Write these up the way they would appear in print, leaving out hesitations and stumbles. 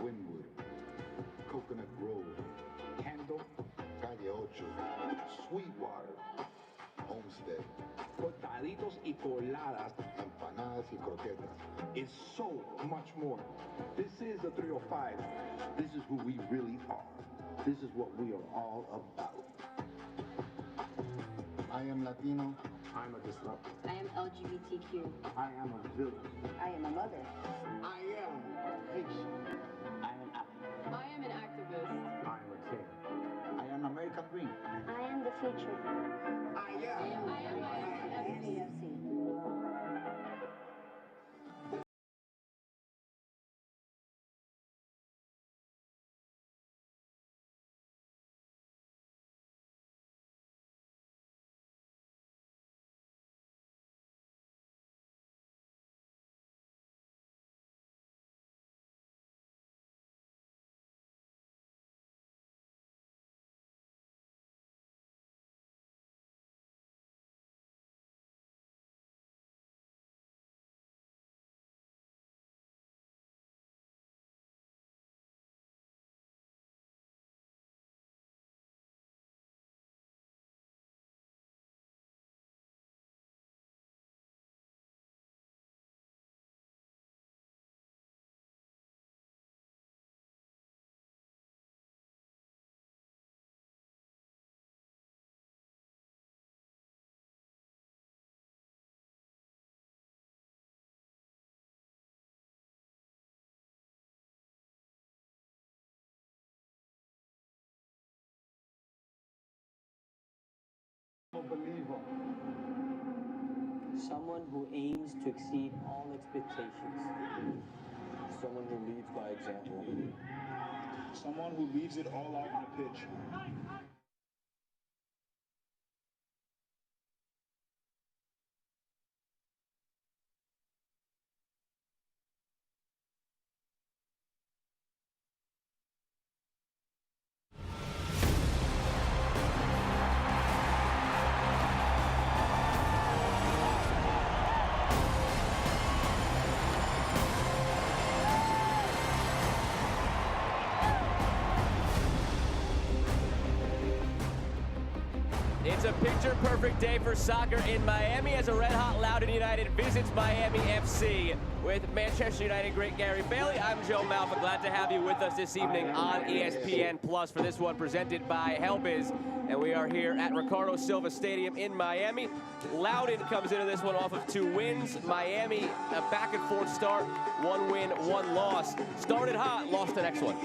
Wynwood, Coconut Grove, Kendall, Calle Ocho, Sweetwater, Homestead, cortaditos y coladas, empanadas y croquetas. is so much more. This is the 305. This is who we really are. This is what we are all about. I am Latino. I'm a disruptor. I am LGBTQ. I am a villain. I am a mother. I am Haitian. I am an activist. I'm a king. I am American Dream. I am the future. I am FCFC. a believer. Someone who aims to exceed all expectations. Someone who leads by example. Someone who leaves it all out on the pitch. It's a picture-perfect day for soccer in Miami as a red-hot Loudoun United visits Miami FC. With Manchester United great Gary Bailey, I'm Joe Malfa. Glad to have you with us this evening on ESPN Plus for this one presented by Helbiz. And we are here at Ricardo Silva Stadium in Miami. Loudoun comes into this one off of 2 wins. Miami, a back-and-forth start, 1 win, 1 loss. Started hot, lost the next one.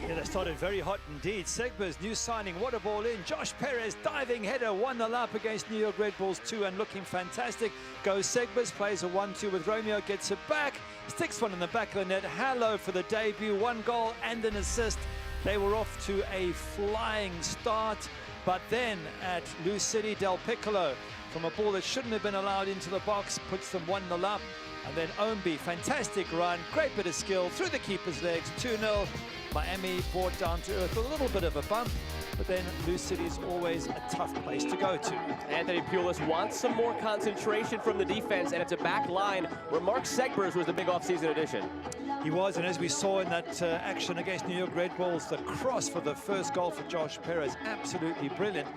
Yeah, they started very hot indeed. Segba's new signing, what a ball in. Josh Perez, diving header, won the lap against New York Red Bulls 2 and looking fantastic. Goes Segba's, plays a 1-2 with Romeo, gets it back, sticks one in the back of the net. Hello for the debut, 1 goal and an assist. They were off to a flying start, but then at Lou City, Del Piccolo, from a ball that shouldn't have been allowed into the box, puts them 1-0 up. And then Ombi, fantastic run, great bit of skill through the keeper's legs, 2-0. Miami brought down to earth, a little bit of a bump, but then Lou City is always a tough place to go to. Anthony Pulis wants some more concentration from the defense, and it's a back line where Mark Segbers was the big offseason addition. He was, and as we saw in that action against New York Red Bulls, the cross for the first goal for Josh Perez, absolutely brilliant.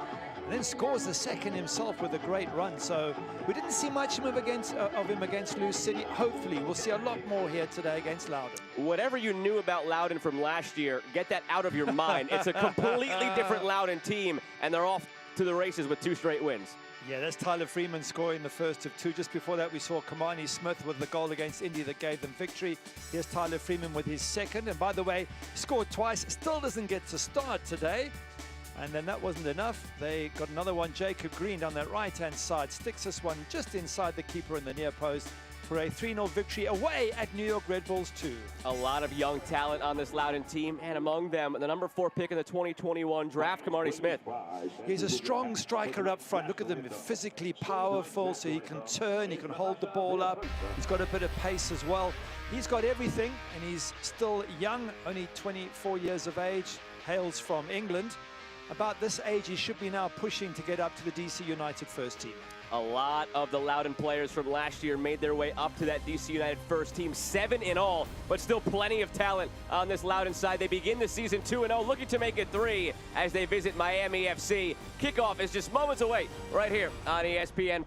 And then scores the second himself with a great run. So we didn't see much of him against Lou City. Hopefully, we'll see a lot more here today against Loudoun. Whatever you knew about Loudoun from last year, get that out of your mind. It's a completely different Loudoun team, and they're off to the races with 2 straight wins. Yeah, that's Tyler Freeman scoring the first of 2. Just before that, we saw Kamani Smith with the goal against Indy that gave them victory. Here's Tyler Freeman with his second. And by the way, scored twice, still doesn't get to start today. And then that wasn't enough. They got another one, Jacob Green, down that right-hand side. Sticks this one just inside the keeper in the near post for a 3-0 victory away at New York Red Bulls 2. A lot of young talent on this Loudoun team, and among them, the number 4 pick in the 2021 draft, Kamani Smith. He's a strong striker up front. Look at him, physically powerful, so he can turn, he can hold the ball up. He's got a bit of pace as well. He's got everything, and he's still young, only 24 years of age, hails from England. about this age, he should be now pushing to get up to the DC United first team. A lot of the Loudoun players from last year made their way up to that DC United first team, 7 in all, but still plenty of talent on this Loudoun side. They begin the season 2-0, looking to make it 3 as they visit Miami FC. Kickoff is just moments away right here on ESPN+.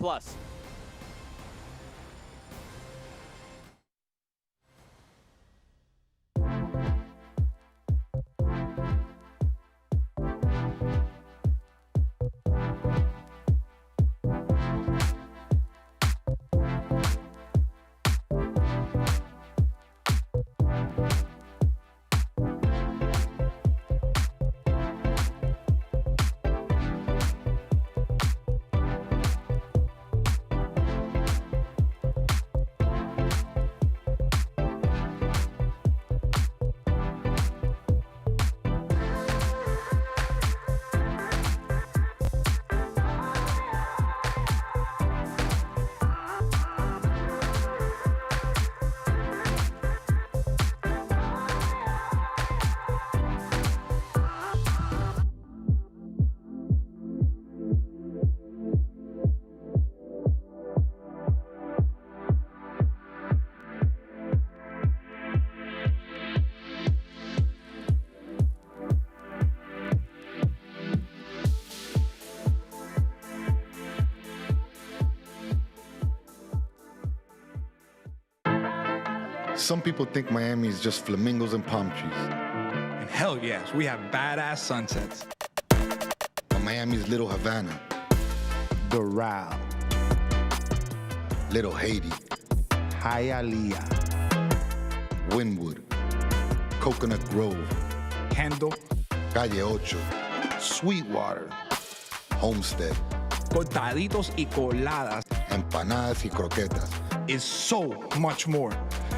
Some people think Miami is just flamingos and palm trees. And hell yes, we have badass sunsets. But Miami's Little Havana, Doral, Little Haiti, Hialeah, Wynwood, Coconut Grove, Kendall, Calle Ocho, Sweetwater, Homestead, cortaditos y coladas empanadas y croquetas. is so much more.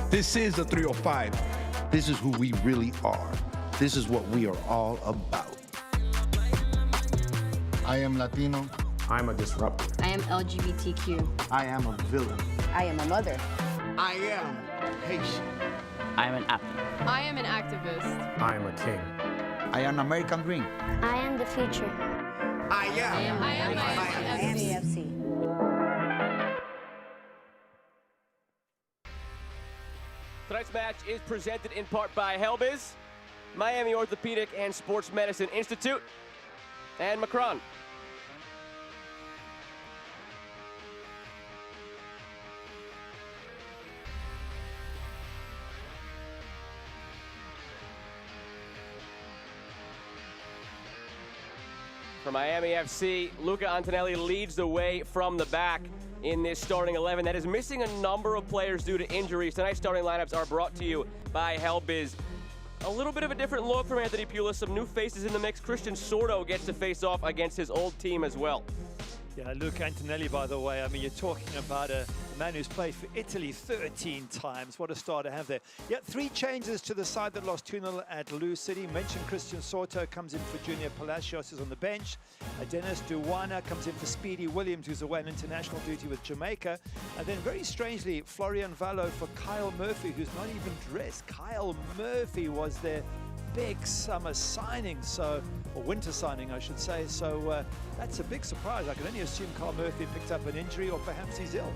This is the 305. This is who we really are. This is what we are all about. I am Latino. I'm a disruptor. I am LGBTQ. I am a villain. I am a mother. I am Haitian. I am an athlete. I am an activist. I'm a king. I am American dream. I am the future. I am. I am Miami FC. Tonight's match is presented in part by Helbiz, Miami Orthopedic and Sports Medicine Institute, and Macron. For Miami FC, Luca Antonelli leads the way from the back in this starting 11 that is missing a number of players due to injuries. Tonight's starting lineups are brought to you by Helbiz. A little bit of a different look from Anthony Pulis, some new faces in the mix. Christian Sordo gets to face off against his old team as well. Yeah, Luca Antonelli, by the way, I mean, you're talking about a man who's played for Italy 13 times. What a star to have there. Yeah, 3 changes to the side that lost 2-0 at Lou City. Mentioned Christian Sordo comes in for Junior Palacios, who's on the bench. Dennis Duwana comes in for Speedy Williams, who's away on international duty with Jamaica. And then, very strangely, Florian Vallo for Kyle Murphy, who's not even dressed. Kyle Murphy was their big summer signing, or winter signing, I should say. So that's a big surprise. I can only assume Kyle Murphy picked up an injury, or perhaps he's ill.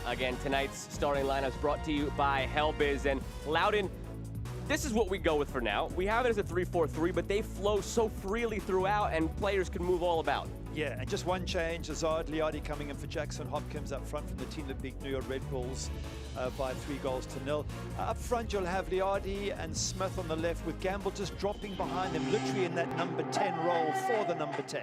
Again, tonight's starting lineups brought to you by Helbiz. And Loudoun, this is what we go with for now. We have it as a 3-4-3, but they flow so freely throughout, and players can move all about. Yeah, and just one change. Azard Liadi coming in for Jackson Hopkins up front from the team that beat New York Red Bulls by 3-0. Up front, you'll have Liadi and Smith on the left, with Gamble just dropping behind them, literally in that number 10 role for the number 10.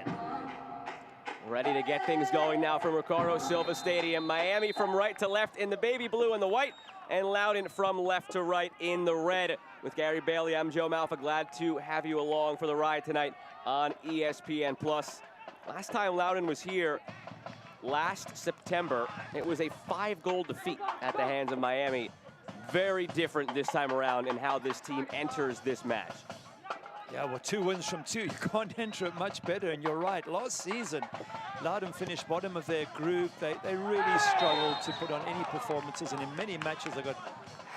Ready to get things going now from Ricardo Silva Stadium. Miami from right to left in the baby blue and the white, and Loudoun from left to right in the red. With Gary Bailey, I'm Joe Malfa. Glad to have you along for the ride tonight on ESPN+. Last time Loudoun was here, last September, it was a 5-goal defeat at the hands of Miami. Very different this time around in how this team enters this match. Yeah, well, 2 wins from 2. You can't enter it much better, and you're right. Last season, Loudoun finished bottom of their group. They really struggled to put on any performances, and in many matches they got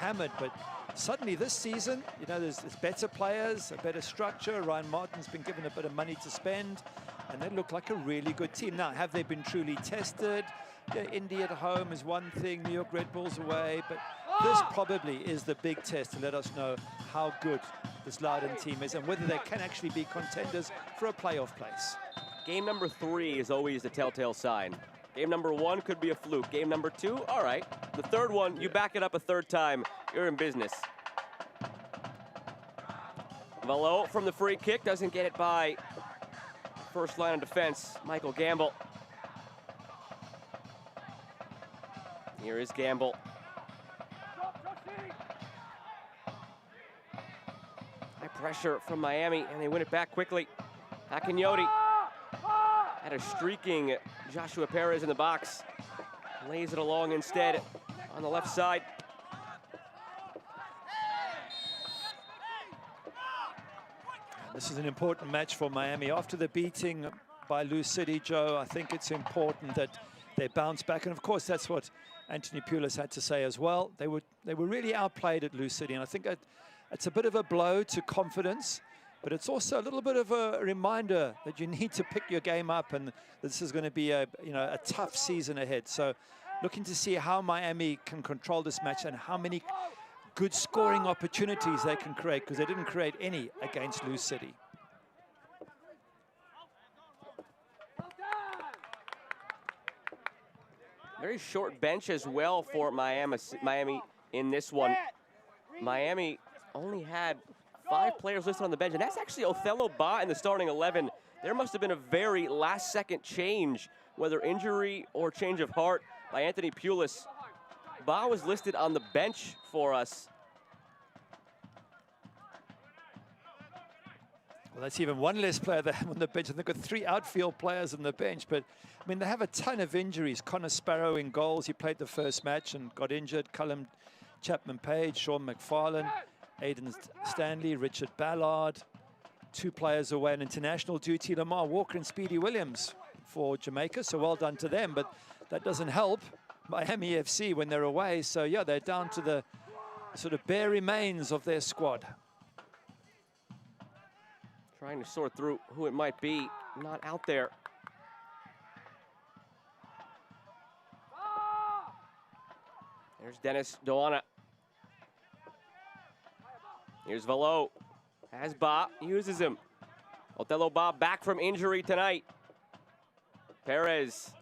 hammered, but suddenly this season, you know, there's better players, a better structure. Ryan Martin's been given a bit of money to spend, and they look like a really good team. Now, have they been truly tested? Yeah, Indy at home is one thing, New York Red Bulls away, but this probably is the big test to let us know how good this Loudoun team is and whether they can actually be contenders for a playoff place. Game number 3 is always the telltale sign. Game number 1 could be a fluke. Game number 2, all right. The third one, you back it up a third time, you're in business. Valo from the free kick doesn't get it by first line of defense, Michael Gamble. Here is Gamble. High pressure from Miami, and they win it back quickly. Akinyoti had a streaking Joshua Perez in the box. Lays it along instead on the left side. This is an important match for Miami. After the beating by Lou City, Joe, I think it's important that they bounce back. And of course, that's what Anthony Pulis had to say as well. They were really outplayed at Lou City, and I think it's a bit of a blow to confidence, but it's also a little bit of a reminder that you need to pick your game up, and this is going to be a tough season ahead. So looking to see how Miami can control this match and how many good scoring opportunities they can create, because they didn't create any against Lou City. Very short bench as well for Miami in this one. Miami only had 5 players listed on the bench, and that's actually Othello Ba in the starting 11. There must have been a very last-second change, whether injury or change of heart, by Anthony Pulis. Ba was listed on the bench for us. Well, that's even one less player they have on the bench, and they've got 3 outfield players on the bench. But, I mean, they have a ton of injuries. Connor Sparrow in goals. He played the first match and got injured. Cullum Chapman-Page, Sean McFarlane, Aidan Stanley, Richard Ballard. 2 players away on international duty, Lamar Walker and Speedy Williams for Jamaica. So well done to them, but that doesn't help Miami FC when they're away. So, yeah, they're down to the sort of bare remains of their squad. Trying to sort through who it might be, not out there. There's Dennis Doana. Here's Valo. Has Ba, uses him. Othello Ba back from injury tonight. Perez.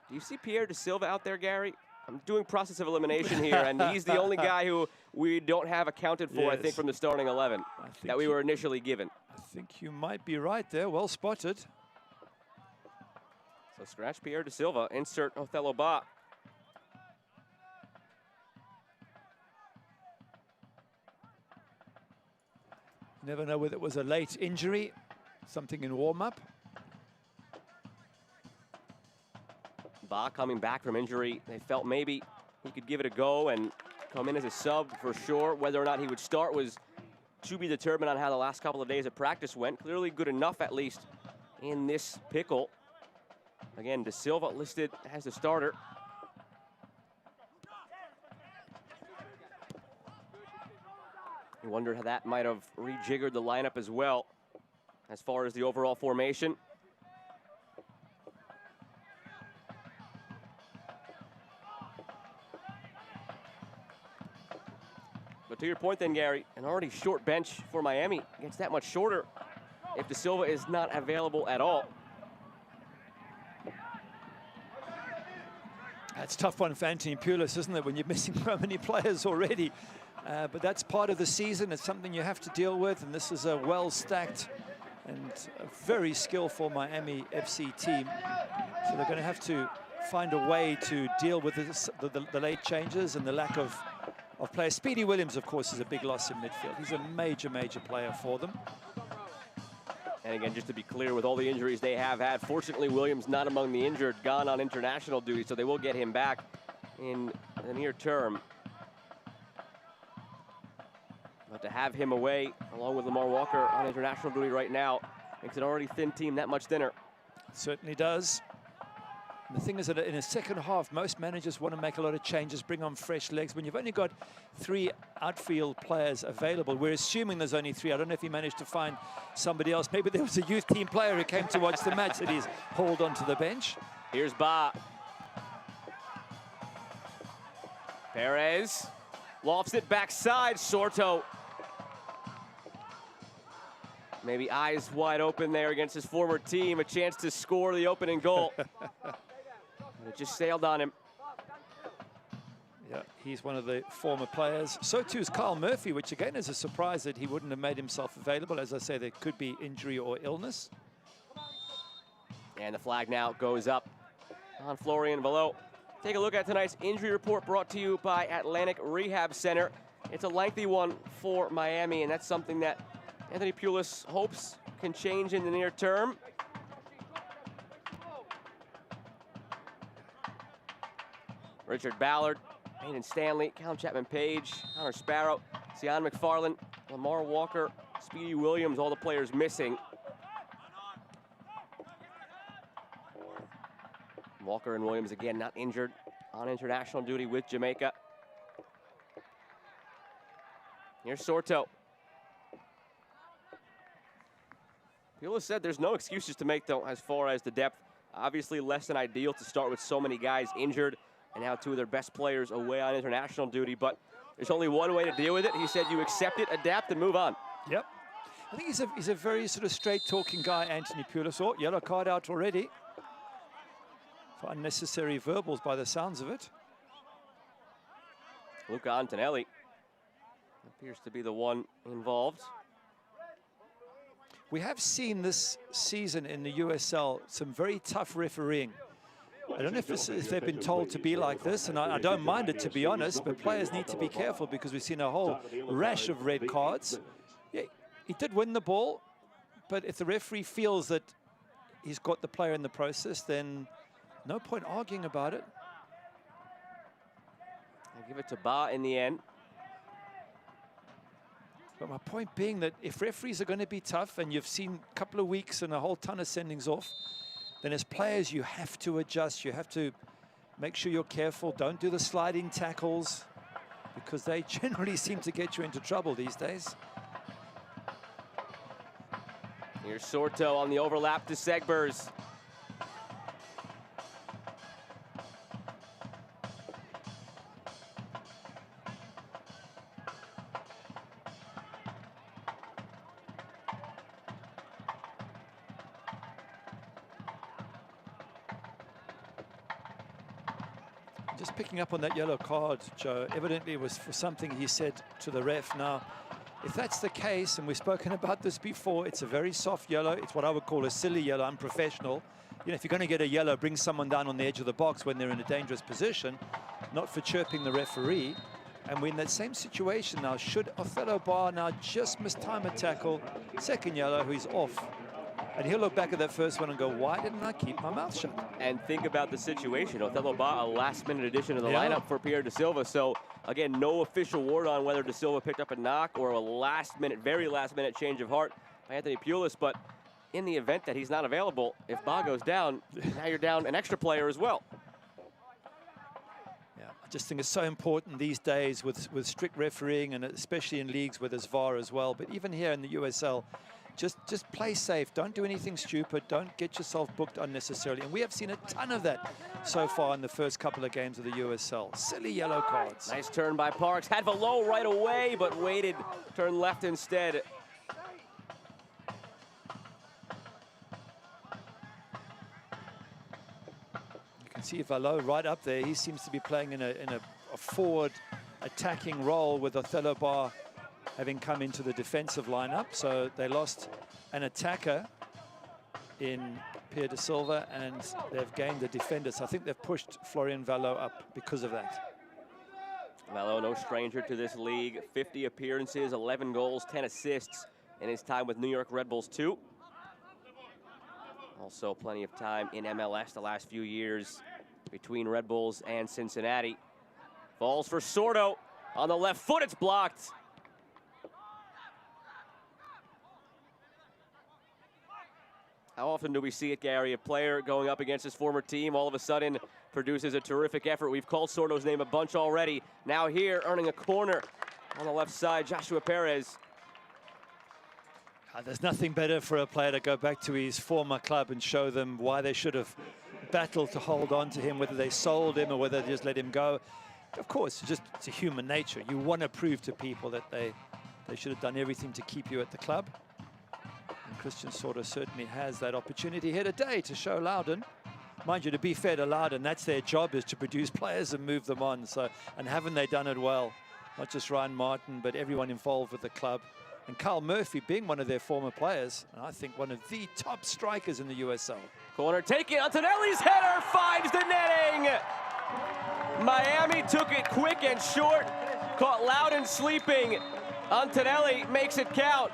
Do you see Pierre De Silva out there, Gary? I'm doing process of elimination here, and he's the only guy who we don't have accounted for, yes, I think, from the starting 11 that we were initially given. I think you might be right there. Well spotted. So scratch Pierre De Silva, insert Othello Ba. Never know whether it was a late injury, something in warm-up. Ba coming back from injury. They felt maybe he could give it a go and come in as a sub for sure. Whether or not he would start was to be determined on how the last couple of days of practice went. Clearly good enough, at least, in this pickle. Again, De Silva listed as the starter. You wonder how that might have rejiggered the lineup as well, as far as the overall formation. But to your point then, Gary, an already short bench for Miami gets that much shorter if De Silva is not available at all. That's a tough one for Anthony Pulis, isn't it, when you're missing so many players already? But that's part of the season. It's something you have to deal with, and this is a well-stacked and a very skillful Miami FC team. So they're going to have to find a way to deal with the late changes and the lack of players. Speedy Williams, of course, is a big loss in midfield. He's a major, major player for them. And again, just to be clear, with all the injuries they have had, fortunately, Williams not among the injured, gone on international duty, so they will get him back in the near term. But But to have him away, along with Lamar Walker on international duty right now, makes an already thin team that much thinner. It certainly does. And the thing is that in a second half, most managers want to make a lot of changes, bring on fresh legs. When you've only got 3 outfield players available, we're assuming there's only 3. I don't know if he managed to find somebody else. Maybe there was a youth team player who came to watch the match that he's hauled onto the bench. Here's Ba. Perez lofts it backside. Sorto. Maybe eyes wide open there against his former team. A chance to score the opening goal. And it just sailed on him. Yeah, he's one of the former players. So too is Kyle Murphy, which again is a surprise that he wouldn't have made himself available. As I say, there could be injury or illness. And the flag now goes up on Florian Valot. Take a look at tonight's injury report brought to you by Atlantic Rehab Center. It's a lengthy one for Miami, and that's something that Anthony Pulis hopes can change in the near term. Richard Ballard, Payton Stanley, Callum Chapman-Page, Connor Sparrow, Sion McFarland, Lamar Walker, Speedy Williams, all the players missing. Walker and Williams again not injured on international duty with Jamaica. Here's Sorto. Pulis said there's no excuses to make though as far as the depth. Obviously less than ideal to start with so many guys injured and now 2 of their best players away on international duty, but there's only one way to deal with it. He said you accept it, adapt, and move on. Yep. I think he's a very sort of straight-talking guy, Anthony Pulis. Oh, yellow card out already for unnecessary verbals by the sounds of it. Luca Antonelli appears to be the one involved. We have seen this season in the USL some very tough refereeing. I don't know if they've been told to be like this, and I don't mind it, to be honest, but players need to be careful because we've seen a whole rash of red cards. Yeah, he did win the ball, but if the referee feels that he's got the player in the process, then no point arguing about it. I'll give it to Ba in the end. But my point being that if referees are going to be tough, and you've seen a couple of weeks and a whole ton of sendings off, then as players you have to adjust. You have to make sure you're careful. Don't do the sliding tackles because they generally seem to get you into trouble these days. Here's Sorto on the overlap to Segbers. Just picking up on that yellow card, Joe, evidently it was for something he said to the ref. Now, if that's the case, and we've spoken about this before, it's a very soft yellow. It's what I would call a silly yellow, unprofessional. You know, if you're going to get a yellow, bring someone down on the edge of the box when they're in a dangerous position, not for chirping the referee. And we're in that same situation now. Should Othello Bar now just mistime a tackle, second yellow, he's off. And he'll look back at that first one and go, why didn't I keep my mouth shut? And think about the situation. Othello Ba, a last-minute addition to the lineup for Pierre Da Silva. So, again, no official word on whether Da Silva picked up a knock or a last-minute, very last-minute change of heart by Anthony Pulis. But in the event that he's not available, if Ba goes down, now you're down an extra player as well. Yeah, I just think it's so important these days with strict refereeing, and especially in leagues where there's VAR as well. But even here in the USL, just play safe. Don't do anything stupid. Don't get yourself booked unnecessarily. And we have seen a ton of that so far in the first couple of games of the USL. Silly yellow cards. Nice turn by Parks. Had Valot right away, but waited. Turned left instead. You can see Valot right up there. He seems to be playing in a forward attacking role with Othello Bar having come into the defensive lineup. So they lost an attacker in Pierre Da Silva, and they've gained a defender. So I think they've pushed Florian Valot up because of that. Valot, no stranger to this league. 50 appearances, 11 goals, 10 assists in his time with New York Red Bulls 2. Also plenty of time in MLS the last few years between Red Bulls and Cincinnati. Falls for Sorto on the left foot. It's blocked. How often do we see it, Gary? A player going up against his former team all of a sudden produces a terrific effort. We've called Sordo's name a bunch already. Now here, earning a corner on the left side, Joshua Perez. There's nothing better for a player to go back to his former club and show them why they should have battled to hold on to him, whether they sold him or whether they just let him go. Of course, it's a human nature. You want to prove to people that they should have done everything to keep you at the club. And Christian Sordo certainly has that opportunity here today to show Loudoun. Mind you, to be fair to Loudoun, that's their job, is to produce players and move them on. So, and haven't they done it well? Not just Ryan Martin, but everyone involved with the club. And Carl Murphy being one of their former players, and I think one of the top strikers in the USL. Corner taken, Antonelli's header finds the netting! Miami took it quick and short, caught Loudoun sleeping. Antonelli makes it count.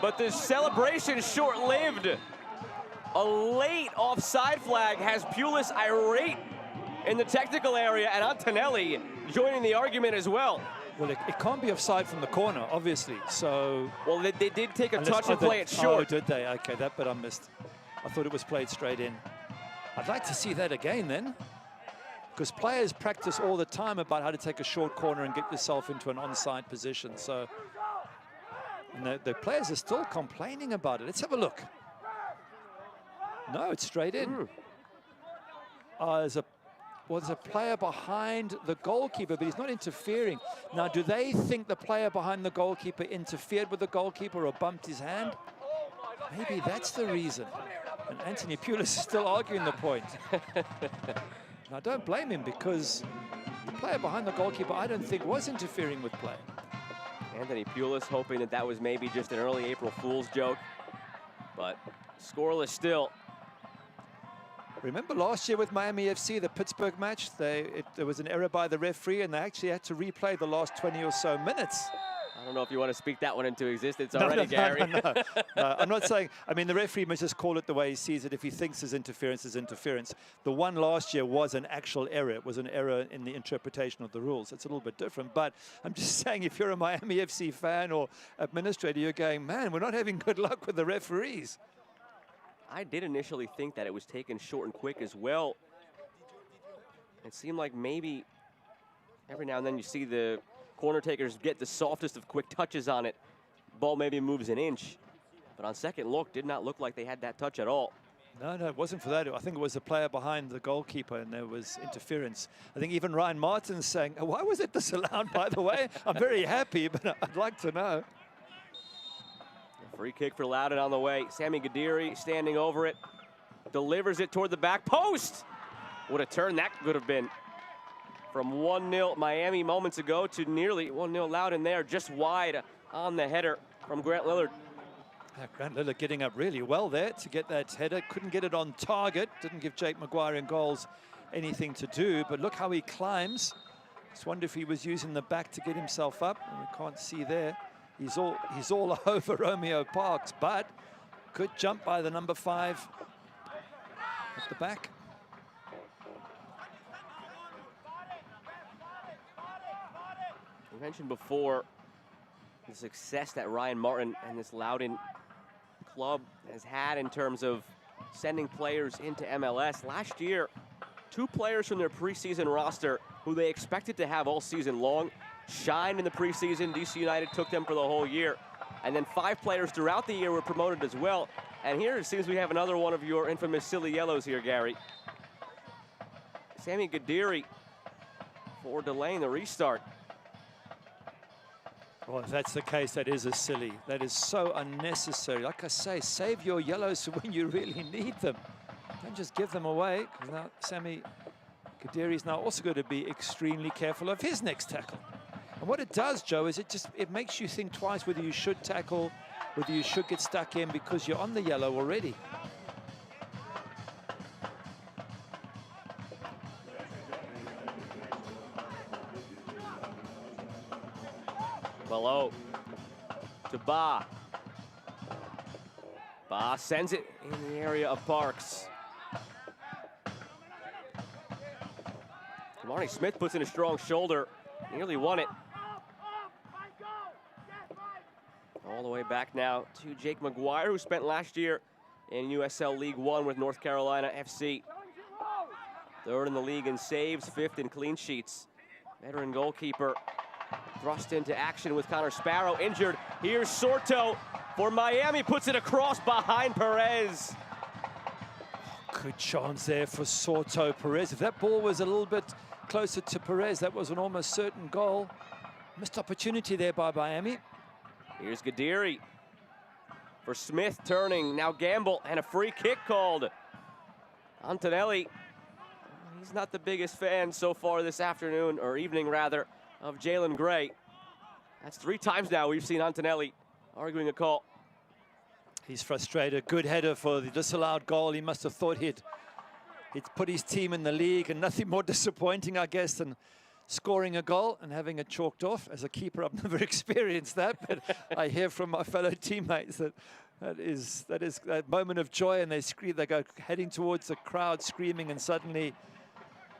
But the celebration short-lived. A late offside flag has Pulis irate in the technical area, and Antonelli joining the argument as well. Well, it can't be offside from the corner, obviously, so... Well, they did take a touch and play it short. Oh, did they? Okay, that bit I missed. I thought it was played straight in. I'd like to see that again then, because players practice all the time about how to take a short corner and get yourself into an onside position. So, and the players are still complaining about it. Let's have a look. No, it's straight in. There's a player behind the goalkeeper, but he's not interfering. Now, do they think the player behind the goalkeeper interfered with the goalkeeper or bumped his hand? Maybe that's the reason. And Anthony Pulis is still arguing the point. Now, don't blame him, because the player behind the goalkeeper, I don't think, was interfering with play. Anthony Pulis hoping that that was maybe just an early April Fool's joke, but scoreless still. Remember last year with Miami FC, the Pittsburgh match, there was an error by the referee, and they actually had to replay the last 20 or so minutes. I don't know if you want to speak that one into existence already, Gary. No, I'm not saying, I mean, the referee must just call it the way he sees it. If he thinks there's interference, there's interference. The one last year was an actual error. It was an error in the interpretation of the rules. It's a little bit different, but I'm just saying, if you're a Miami FC fan or administrator, you're going, man, we're not having good luck with the referees. I did initially think that it was taken short and quick as well. It seemed like maybe every now and then you see the corner takers get the softest of quick touches on it. Ball maybe moves an inch, but on second look, did not look like they had that touch at all. No, it wasn't for that. I think it was the player behind the goalkeeper, and there was interference. I think even Ryan Martin's saying, why was it disallowed, by the way? I'm very happy, but I'd like to know. Free kick for Loudoun on the way. Sammy Gadiri standing over it. Delivers it toward the back post. What a turn that could have been. From 1-0 Miami moments ago to nearly 1-0 Loudoun there, just wide on the header from Grant Lillard. Grant Lillard getting up really well there to get that header. Couldn't get it on target. Didn't give Jake Maguire in goals anything to do, but look how he climbs. Just wonder if he was using the back to get himself up. And we can't see there. He's all over Romeo Parks, but good jump by the number 5 at the back. We mentioned before the success that Ryan Martin and this Loudoun club has had in terms of sending players into MLS. Last year, 2 players from their preseason roster who they expected to have all season long shined in the preseason. DC United took them for the whole year. And then 5 players throughout the year were promoted as well. And here it seems we have another one of your infamous silly yellows here, Gary. Sammy Gadiri for delaying the restart. Well, if that's the case, that is a silly. That is so unnecessary. Like I say, save your yellows for when you really need them. Don't just give them away. Now, Sammy Gadiri is now also going to be extremely careful of his next tackle. And what it does, Joe, is it makes you think twice whether you should tackle, whether you should get stuck in, because you're on the yellow already. Below to Ba. Ba sends it in the area of Parks. Marnie Smith puts in a strong shoulder. Nearly won it. All the way back now to Jake Maguire, who spent last year in USL League One with North Carolina FC. Third in the league in saves, fifth in clean sheets. Veteran goalkeeper thrust into action with Connor Sparrow injured. Here's Sorto for Miami, puts it across behind Perez. Good chance there for Sorto Perez. If that ball was a little bit closer to Perez, that was an almost certain goal. Missed opportunity there by Miami. Here's Gadiri for Smith, turning, now Gamble, and a free kick called. Antonelli, he's not the biggest fan so far this afternoon, or evening rather, of Jalen Gray. That's 3 times now we've seen Antonelli arguing a call. He's frustrated. Good header for the disallowed goal. He must have thought he'd put his team in the league, and nothing more disappointing, I guess, than scoring a goal and having it chalked off. As a keeper, I've never experienced that, but I hear from my fellow teammates that is a moment of joy, and they scream, they go heading towards the crowd screaming, and suddenly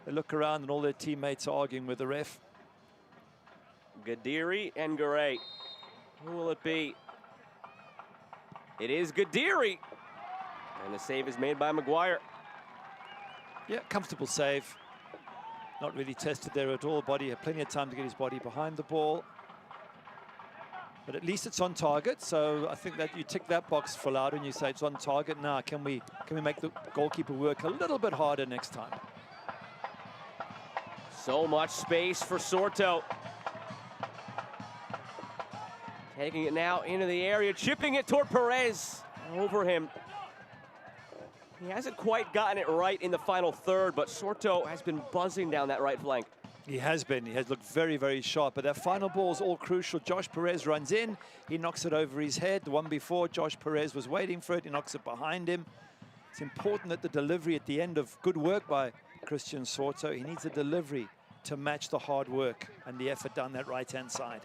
they look around and all their teammates are arguing with the ref. Gadiri and Garay. Who will it be? It is Gadiri. And the save is made by Maguire. Yeah, comfortable save. Not really tested there at all. Body had plenty of time to get his body behind the ball. But at least it's on target. So I think that you tick that box for Loudoun and you say it's on target. Now, can we make the goalkeeper work a little bit harder next time? So much space for Sorto. Taking it now into the area, chipping it toward Perez. Over him. He hasn't quite gotten it right in the final third, but Sorto has been buzzing down that right flank. He has been. He has looked very, very sharp. But that final ball is all crucial. Josh Perez runs in. He knocks it over his head. The one before, Josh Perez was waiting for it. He knocks it behind him. It's important that the delivery at the end of good work by Christian Sorto, he needs a delivery to match the hard work and the effort down that right-hand side.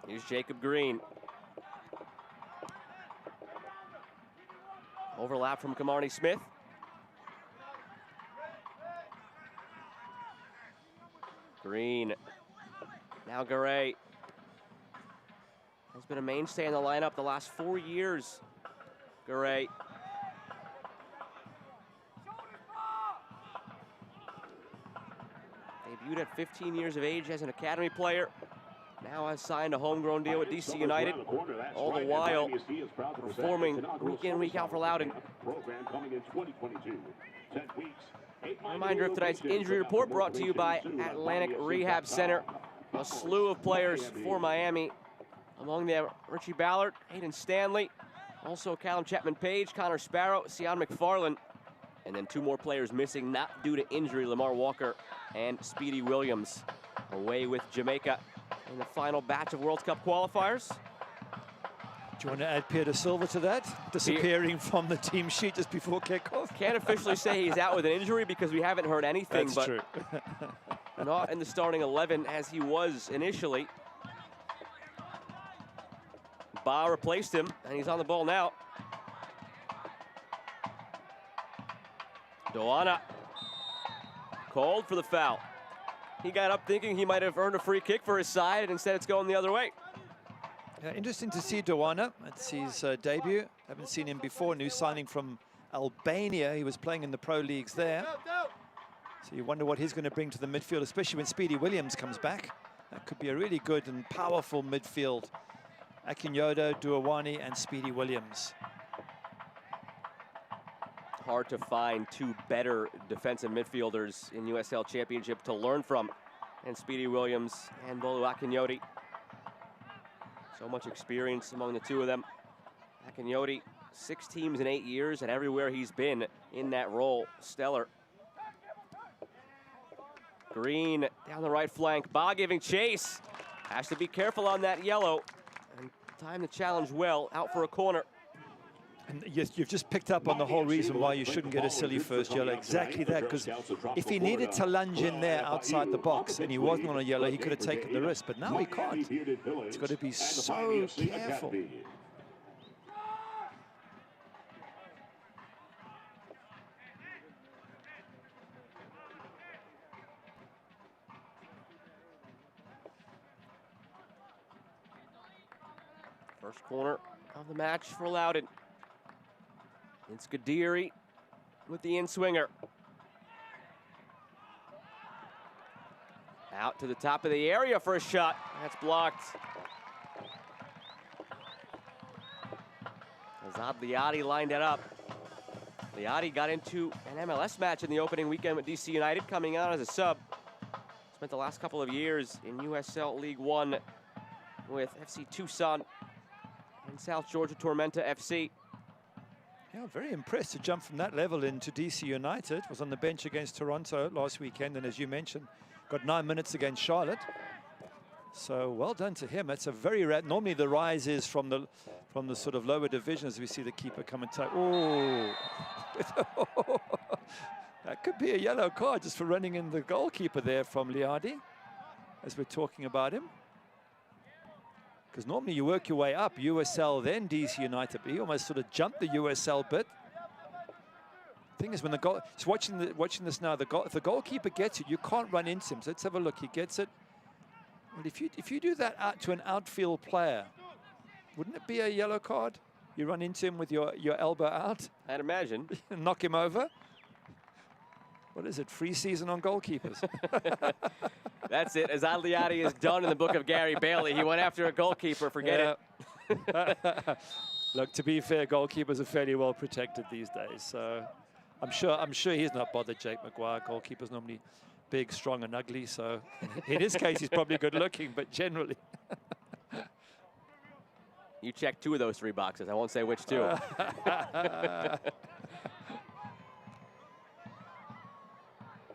Here's Jacob Green. Overlap from Camarnie Smith. Green. Now Garay. Has been a mainstay in the lineup the last 4 years. Garay. Debuted at 15 years of age as an academy player. Now has signed a homegrown deal with DC United, all the while performing week in, week out for Loudoun. A reminder of tonight's injury report brought to you by Atlantic Rehab Center. A slew of players for Miami. Among them, Richie Ballard, Hayden Stanley, also Callum Chapman-Page, Connor Sparrow, Sion McFarlane, and then 2 more players missing, not due to injury, Lamar Walker and Speedy Williams, away with Jamaica in the final batch of World Cup qualifiers. Do you want to add Peter Silva to that? Disappearing from the team sheet just before kickoff? Can't officially say he's out with an injury because we haven't heard anything. That's but true. not in the starting 11 as he was initially. Ba replaced him, and he's on the ball now. Doana called for the foul. He got up thinking he might have earned a free kick for his side, and instead it's going the other way. Yeah, interesting to see Doana. It's his debut. Haven't seen him before. New signing from Albania. He was playing in the pro leagues there. So you wonder what he's going to bring to the midfield, especially when Speedy Williams comes back. That could be a really good and powerful midfield. Akinyodo, Duawani, and Speedy Williams. Hard to find 2 better defensive midfielders in USL Championship to learn from. And Speedy Williams and Bolu Akinyodi. So much experience among the 2 of them. Akinyodi, 6 teams in 8 years, and everywhere he's been in that role, stellar. Green down the right flank. Ba giving chase. Has to be careful on that yellow. And time the challenge well, out for a corner. And you've just picked up on the whole reason why you shouldn't get a silly first yellow. Exactly that, because if he needed to lunge in there outside the box and he wasn't on a yellow, he could have taken the risk. But now he can't. He's got to be so careful. First corner of the match for Loudoun. It's Gadiri with the in-swinger. Out to the top of the area for a shot. That's blocked. Azad Liadi lined it up. Liadi got into an MLS match in the opening weekend with DC United, coming out as a sub. Spent the last couple of years in USL League One with FC Tucson and South Georgia Tormenta FC. Yeah, very impressed to jump from that level into DC United. Was on the bench against Toronto last weekend, and as you mentioned, got 9 minutes against Charlotte. So well done to him. That's a very rare. Normally the rise is from the sort of lower divisions. We see the keeper come and take. Oh, that could be a yellow card just for running in the goalkeeper there from Liadi, as we're talking about him. Because normally you work your way up, USL, then DC United. But he almost sort of jumped the USL bit. Thing is, when the goal, just watching this now, if the goalkeeper gets it, you can't run into him. So let's have a look. He gets it. And if you do that out to an outfield player, wouldn't it be a yellow card? You run into him with your elbow out. I'd imagine. Knock him over. What is it? Free season on goalkeepers. That's it. Azad Liadi is done in the book of Gary Bailey. He went after a goalkeeper. Forget it. Look, to be fair, goalkeepers are fairly well protected these days. So I'm sure he's not bothered. Jake Maguire, goalkeepers normally big, strong, and ugly. So in his case, he's probably good looking, but generally. You check 2 of those 3 boxes. I won't say which 2.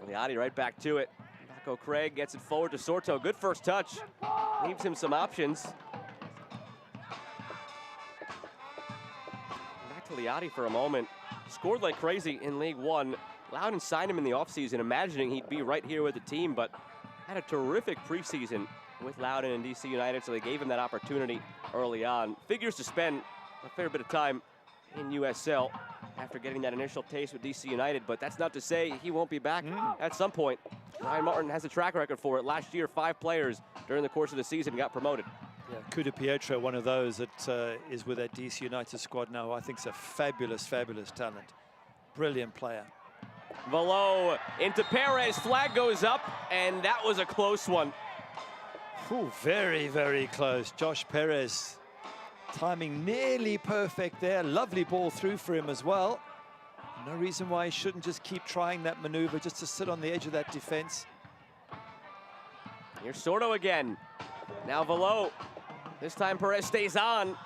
Liadi right back to it. Paco Craig gets it forward to Sorto. Good first touch. Leaves him some options. Back to Liadi for a moment. Scored like crazy in League One. Loudoun signed him in the offseason, imagining he'd be right here with the team, but had a terrific preseason with Loudoun and DC United, so they gave him that opportunity early on. Figures to spend a fair bit of time in USL after getting that initial taste with DC United, but that's not to say he won't be back at some point. Ryan Martin has a track record for it. Last year, 5 players during the course of the season got promoted. Yeah, Kuda Pietro, one of those that is with that DC United squad now. I think is a fabulous, fabulous talent. Brilliant player. Velo into Perez, flag goes up, and that was a close one. Ooh, very, very close. Josh Perez, timing nearly perfect there. Lovely ball through for him as well. No reason why he shouldn't just keep trying that maneuver, just to sit on the edge of that defense. Here's Sorto again. Now Velo. This time Perez stays on.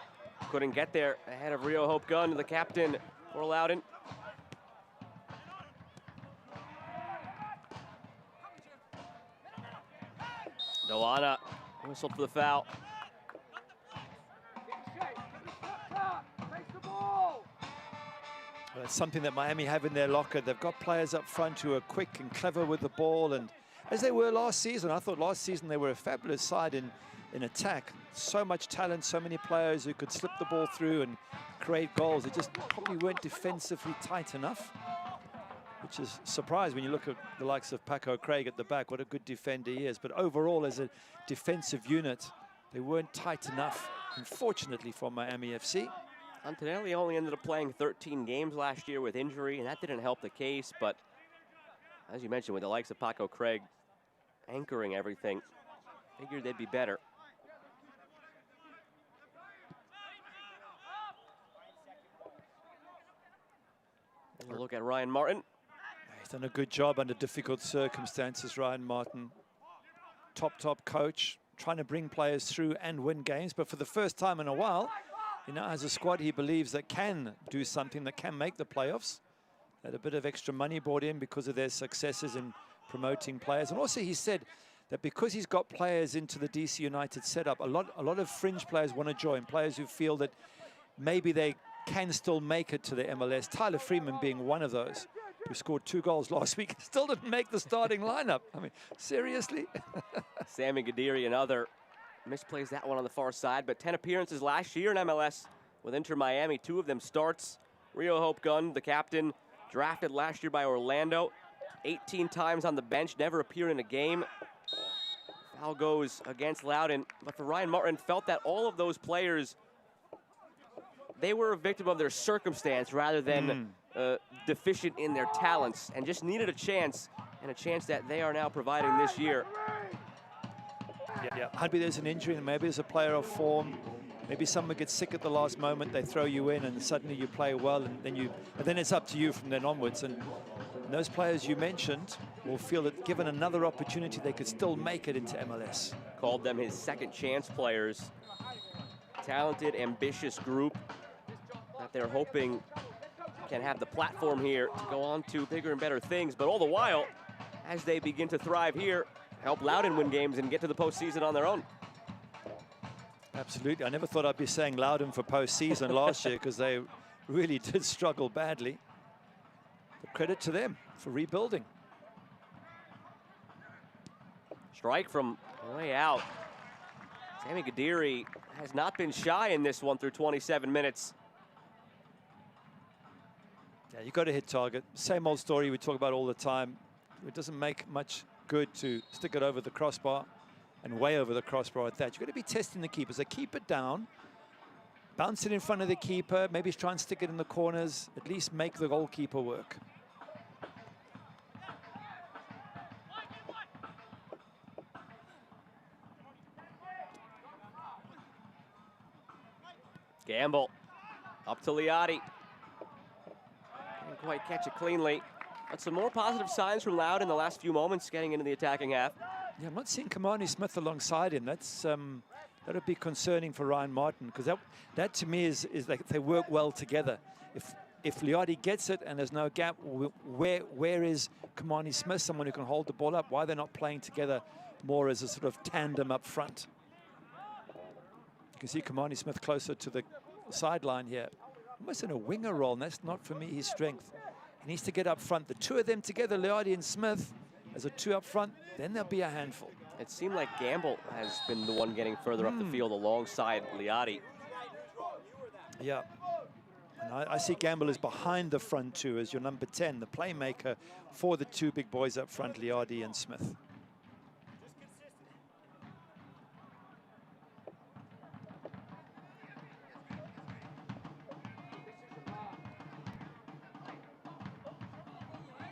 Couldn't get there ahead of Rio Hope Gunn, the captain for Loudoun. Doana whistled for the foul. It's something that Miami have in their locker. They've got players up front who are quick and clever with the ball, and as they were last season. I thought last season they were a fabulous side in attack. So much talent, so many players who could slip the ball through and create goals. They just probably weren't defensively tight enough, which is surprising when you look at the likes of Paco Craig at the back. What a good defender he is. But overall, as a defensive unit, they weren't tight enough, unfortunately, for Miami FC. Antonelli only ended up playing 13 games last year with injury, and that didn't help the case. But as you mentioned, with the likes of Paco Craig anchoring everything, figured they'd be better. And a look at Ryan Martin. He's done a good job under difficult circumstances, Ryan Martin. Top coach, trying to bring players through and win games. But for the first time in a while, he now has a squad he believes that can do something, that can make the playoffs. Had a bit of extra money brought in because of their successes in promoting players. And also he said that because he's got players into the DC United setup, a lot of fringe players want to join, players who feel that maybe they can still make it to the MLS. Tyler Freeman being one of those, who scored 2 goals last week, still didn't make the starting lineup. I mean, seriously? Sammy Gadiri, another, misplays that one on the far side, but 10 appearances last year in MLS with Inter Miami, 2 of them starts. Rio Hope Gunn, the captain, drafted last year by Orlando, 18 times on the bench, never appeared in a game. Foul goes against Loudoun, but for Ryan Martin, felt that all of those players they were a victim of their circumstance rather than deficient in their talents, and just needed a chance, and a chance that they are now providing this year. Yeah, maybe there's an injury, and maybe there's a player off form. Maybe someone gets sick at the last moment, they throw you in, and suddenly you play well, and then it's up to you from then onwards. And those players you mentioned will feel that given another opportunity, they could still make it into MLS. Called them his second chance players. Talented, ambitious group that they're hoping can have the platform here to go on to bigger and better things. But all the while, as they begin to thrive here, help Loudoun win games and get to the postseason on their own. Absolutely. I never thought I'd be saying Loudoun for postseason last year, because they really did struggle badly. But credit to them for rebuilding. Strike from way out. Sammy Gadiri has not been shy in this one through 27 minutes. Yeah, you got to hit target. Same old story we talk about all the time. It doesn't make much good to stick it over the crossbar, and way over the crossbar at that. You've got to be testing the keepers. They keep it down, bounce it in front of the keeper, maybe try and stick it in the corners, at least make the goalkeeper work. Gamble up to Liati. Didn't quite catch it cleanly. But some more positive signs from Loudoun in the last few moments getting into the attacking half. Yeah, I'm not seeing Kamani Smith alongside him. That's that'll be concerning for Ryan Martin, because that to me is like they work well together. If Liati gets it and there's no gap, where is Kamani Smith, someone who can hold the ball up? Why they're not playing together more as a sort of tandem up front? You can see Kamani Smith closer to the sideline here, almost in a winger role, and that's not for me his strength. He needs to get up front. The two of them together, Liati and Smith, as a two up front, then there'll be a handful. It seemed like Gamble has been the one getting further up the field alongside Liati. Yeah. And I see Gamble as behind the front two as your number 10, the playmaker for the two big boys up front, Liati and Smith.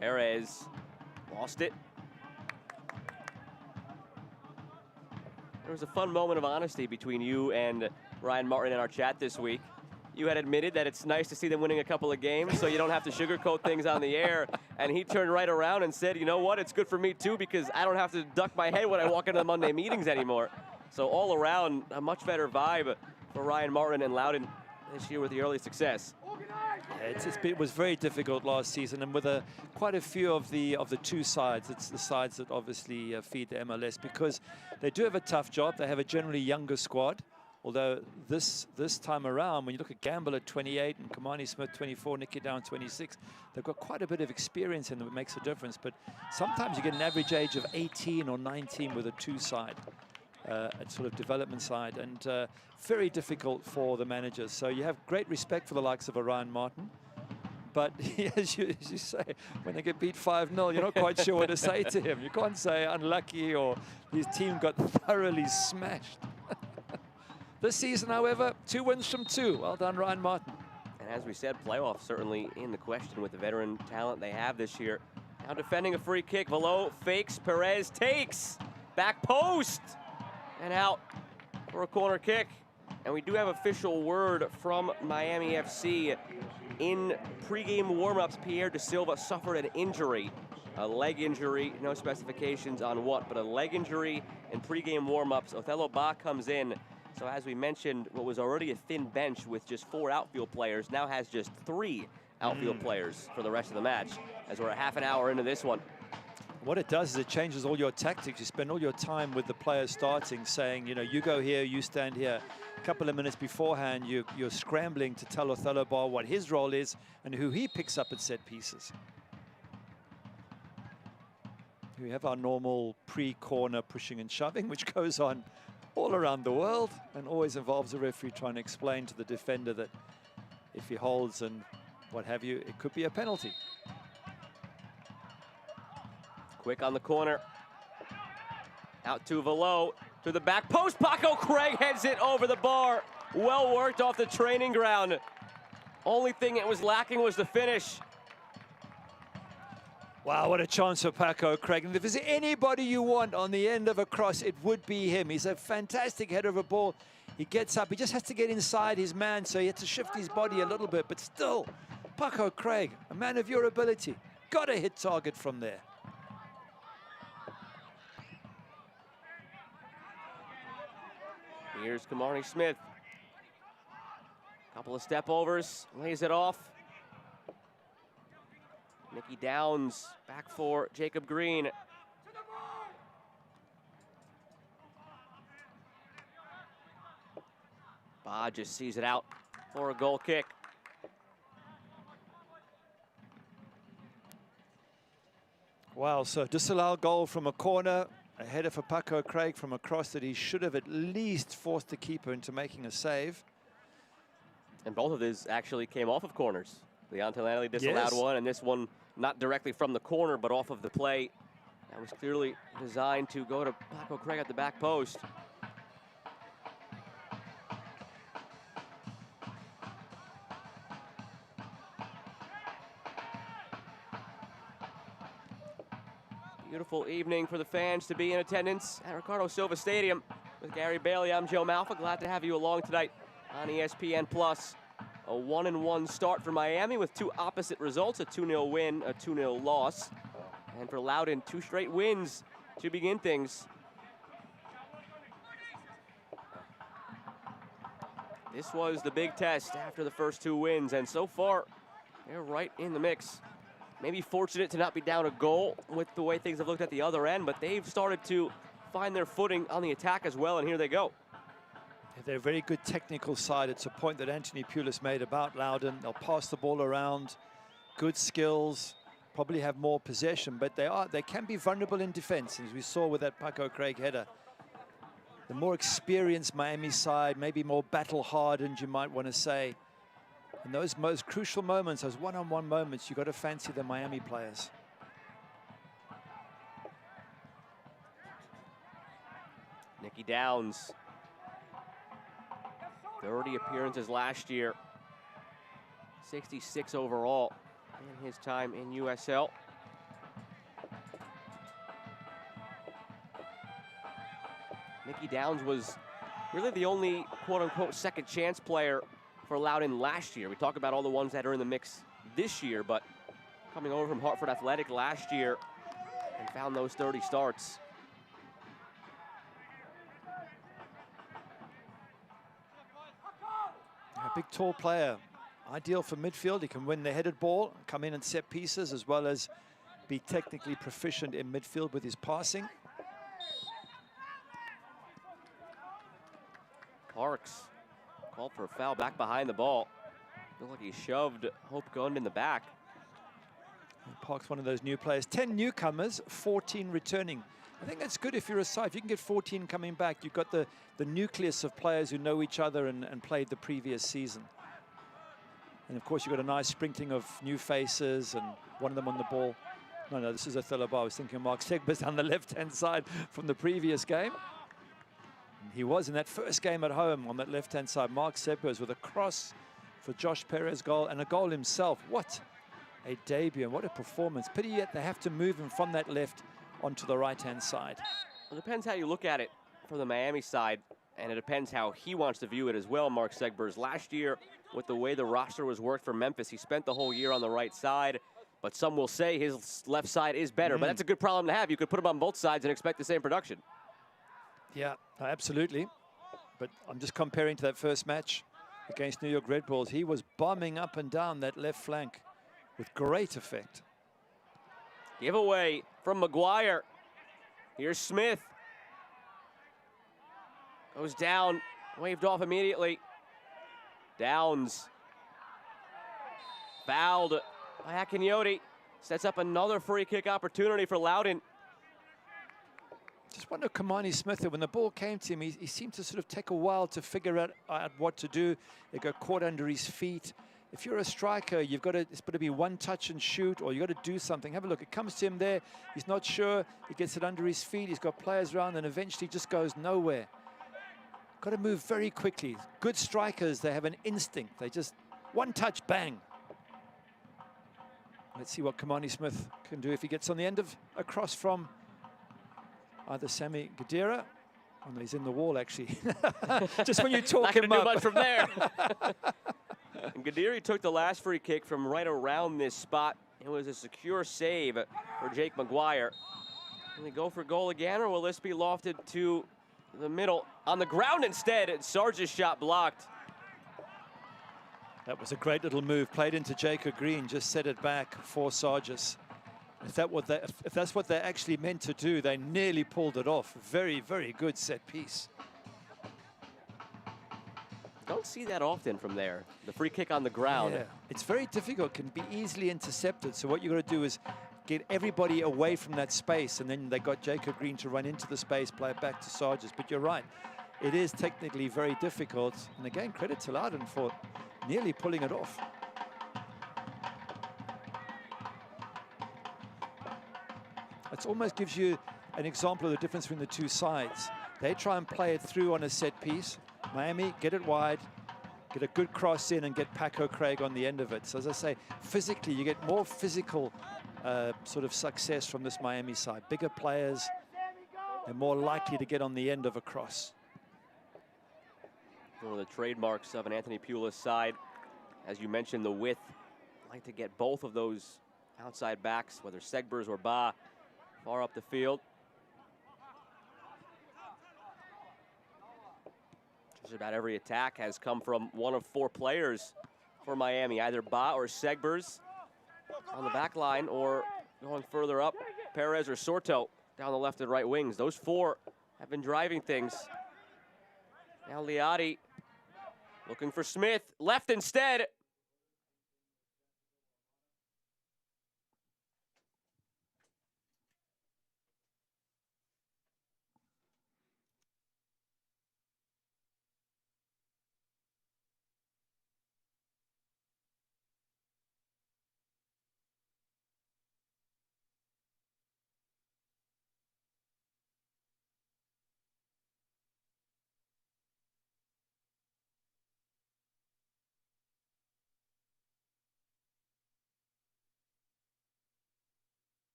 Perez lost it. There was a fun moment of honesty between you and Ryan Martin in our chat this week. You had admitted that it's nice to see them winning a couple of games so you don't have to sugarcoat things on the air. And he turned right around and said, you know what, it's good for me too, because I don't have to duck my head when I walk into the Monday meetings anymore. So all around, a much better vibe for Ryan Martin and Loudoun this year with the early success. It was very difficult last season, and with quite a few of the two sides. It's the sides that obviously feed the MLS, because they do have a tough job. They have a generally younger squad, although this time around, when you look at Gamble at 28 and Kamani Smith 24, Nicky Down 26, they've got quite a bit of experience in them. It makes a difference. But sometimes you get an average age of 18 or 19 with a two side. At sort of development side, and very difficult for the managers. So you have great respect for the likes of Ryan Martin, but as you say, when they get beat 5-0, you're not quite sure what to say to him. You can't say unlucky or his team got thoroughly smashed. This season, however, 2 wins from 2. Well done, Ryan Martin. And as we said, playoffs certainly in the question with the veteran talent they have this year. Now defending a free kick, Velo fakes, Perez takes, back post, and out for a corner kick. And we do have official word from Miami FC. In pregame warm-ups, Pierre Da Silva suffered an injury, a leg injury, no specifications on what, but a leg injury in pregame warm-ups. Othello Ba comes in. So as we mentioned, what was already a thin bench with just 4 outfield players now has just 3 outfield players for the rest of the match, as we're a half an hour into this one. What it does is it changes all your tactics. You spend all your time with the players starting, saying, you know, you go here, you stand here. A couple of minutes beforehand, you're scrambling to tell Othello Bar what his role is and who he picks up at set pieces. We have our normal pre-corner pushing and shoving, which goes on all around the world and always involves a referee trying to explain to the defender that if he holds and what have you, it could be a penalty. Quick on the corner. Out to Velo, to the back post. Paco Craig heads sends it over the bar. Well worked off the training ground. Only thing it was lacking was the finish. Wow, what a chance for Paco Craig. And if there's anybody you want on the end of a cross, it would be him. He's a fantastic header of a ball. He gets up. He just has to get inside his man, so he had to shift his body a little bit. But still, Paco Craig, a man of your ability, got to hit target from there. Here's Kamari Smith. Couple of step overs, lays it off. Nicky Downs back for Jacob Green. Ba just sees it out for a goal kick. Wow, so disallowed goal from a corner. A header for Paco Craig from a cross that he should have at least forced the keeper into making a save. And both of these actually came off of corners. The Antonelli disallowed one, and this one not directly from the corner, but off of the play. That was clearly designed to go to Paco Craig at the back post. Beautiful evening for the fans to be in attendance at Ricardo Silva Stadium. With Gary Bailey, I'm Joe Malfa. Glad to have you along tonight on ESPN+. A 1-1 start for Miami with two opposite results, a 2-0 win, a 2-0 loss. And for Loudoun, 2 straight wins to begin things. This was the big test after the first 2 wins, and so far, they're right in the mix. Maybe fortunate to not be down a goal with the way things have looked at the other end, but they've started to find their footing on the attack as well, and here they go. They're a very good technical side. It's a point that Anthony Pulis made about Loudoun. They'll pass the ball around, good skills, probably have more possession, but they can be vulnerable in defense, as we saw with that Paco Craig header. The more experienced Miami side, maybe more battle-hardened, you might want to say. In those most crucial moments, those one-on-one moments, you've got to fancy the Miami players. Nicky Downs, 30 appearances last year, 66 overall in his time in USL. Nicky Downs was really the only quote-unquote second chance player for Loudoun last year. We talk about all the ones that are in the mix this year, but coming over from Hartford Athletic last year and found those 30 starts. A big, tall player, ideal for midfield. He can win the headed ball, come in and set pieces, as well as be technically proficient in midfield with his passing. Parks called for a foul back behind the ball. Looked like he shoved Hope Gund in the back. Parks, one of those new players. 10 newcomers, 14 returning. I think that's good if you're a side. If you can get 14 coming back, you've got the nucleus of players who know each other and played the previous season. And of course, you've got a nice sprinkling of new faces and one of them on the ball. No, this is Othello Bar. I was thinking Mark Segba's on the left-hand side from the previous game. He was in that first game at home on that left-hand side. Mark Segba's with a cross for Josh Perez goal and a goal himself. What a debut and what a performance. Pity yet they have to move him from that left onto the right-hand side. Well, it depends how you look at it for the Miami side, and it depends how he wants to view it as well, Mark Segbers. Last year, with the way the roster was worked for Memphis, he spent the whole year on the right side, but some will say his left side is better, but that's a good problem to have. You could put him on both sides and expect the same production. Yeah, absolutely. But I'm just comparing to that first match against New York Red Bulls. He was bombing up and down that left flank with great effect. Giveaway from Maguire. Here's Smith. Goes down, waved off immediately. Downs. Fouled by Akinyoti. Sets up another free kick opportunity for Loudoun. Just wonder, Kamani Smith, when the ball came to him, he seemed to sort of take a while to figure out what to do. It got caught under his feet. If you're a striker, it's got to be one touch and shoot, or you've got to do something. Have a look. It comes to him there. He's not sure. He gets it under his feet. He's got players around, and eventually just goes nowhere. got to move very quickly. Good strikers, they have an instinct. They just, one touch, bang. Let's see what Kamani Smith can do if he gets on the end of a cross from either Sami Khedira. Oh, no, he's in the wall, actually. Just when you talk him Not up. gonna do much from there. And Khedira took the last free kick from right around this spot. It was a secure save for Jake Maguire. Can they go for goal again, or will this be lofted to the middle? On the ground instead, Sarge's shot blocked. That was a great little move, played into Jacob Green, just set it back for Sargis. If that's what they actually meant to do, they nearly pulled it off. Very, very good set piece. Don't see that often from there. The free kick on the ground. Yeah, it's very difficult, can be easily intercepted. So what you got to do is get everybody away from that space, and then they got Jacob Green to run into the space, play it back to Sargis. But you're right, it is technically very difficult. And again, credit to Loudoun for nearly pulling it off. It almost gives you an example of the difference between the two sides. They try and play it through on a set piece. Miami, get it wide, get a good cross in and get Paco Craig on the end of it. So as I say, physically, you get more physical sort of success from this Miami side. Bigger players, they're more likely to get on the end of a cross. One of the trademarks of an Anthony Pulis side, as you mentioned, the width. Like to get both of those outside backs, whether Segbers or Ba, far up the field. Just about every attack has come from one of four players for Miami, either Ba or Segbers on the back line, or going further up, Perez or Sorto down the left and right wings. Those four have been driving things. Now Liati looking for Smith, left instead.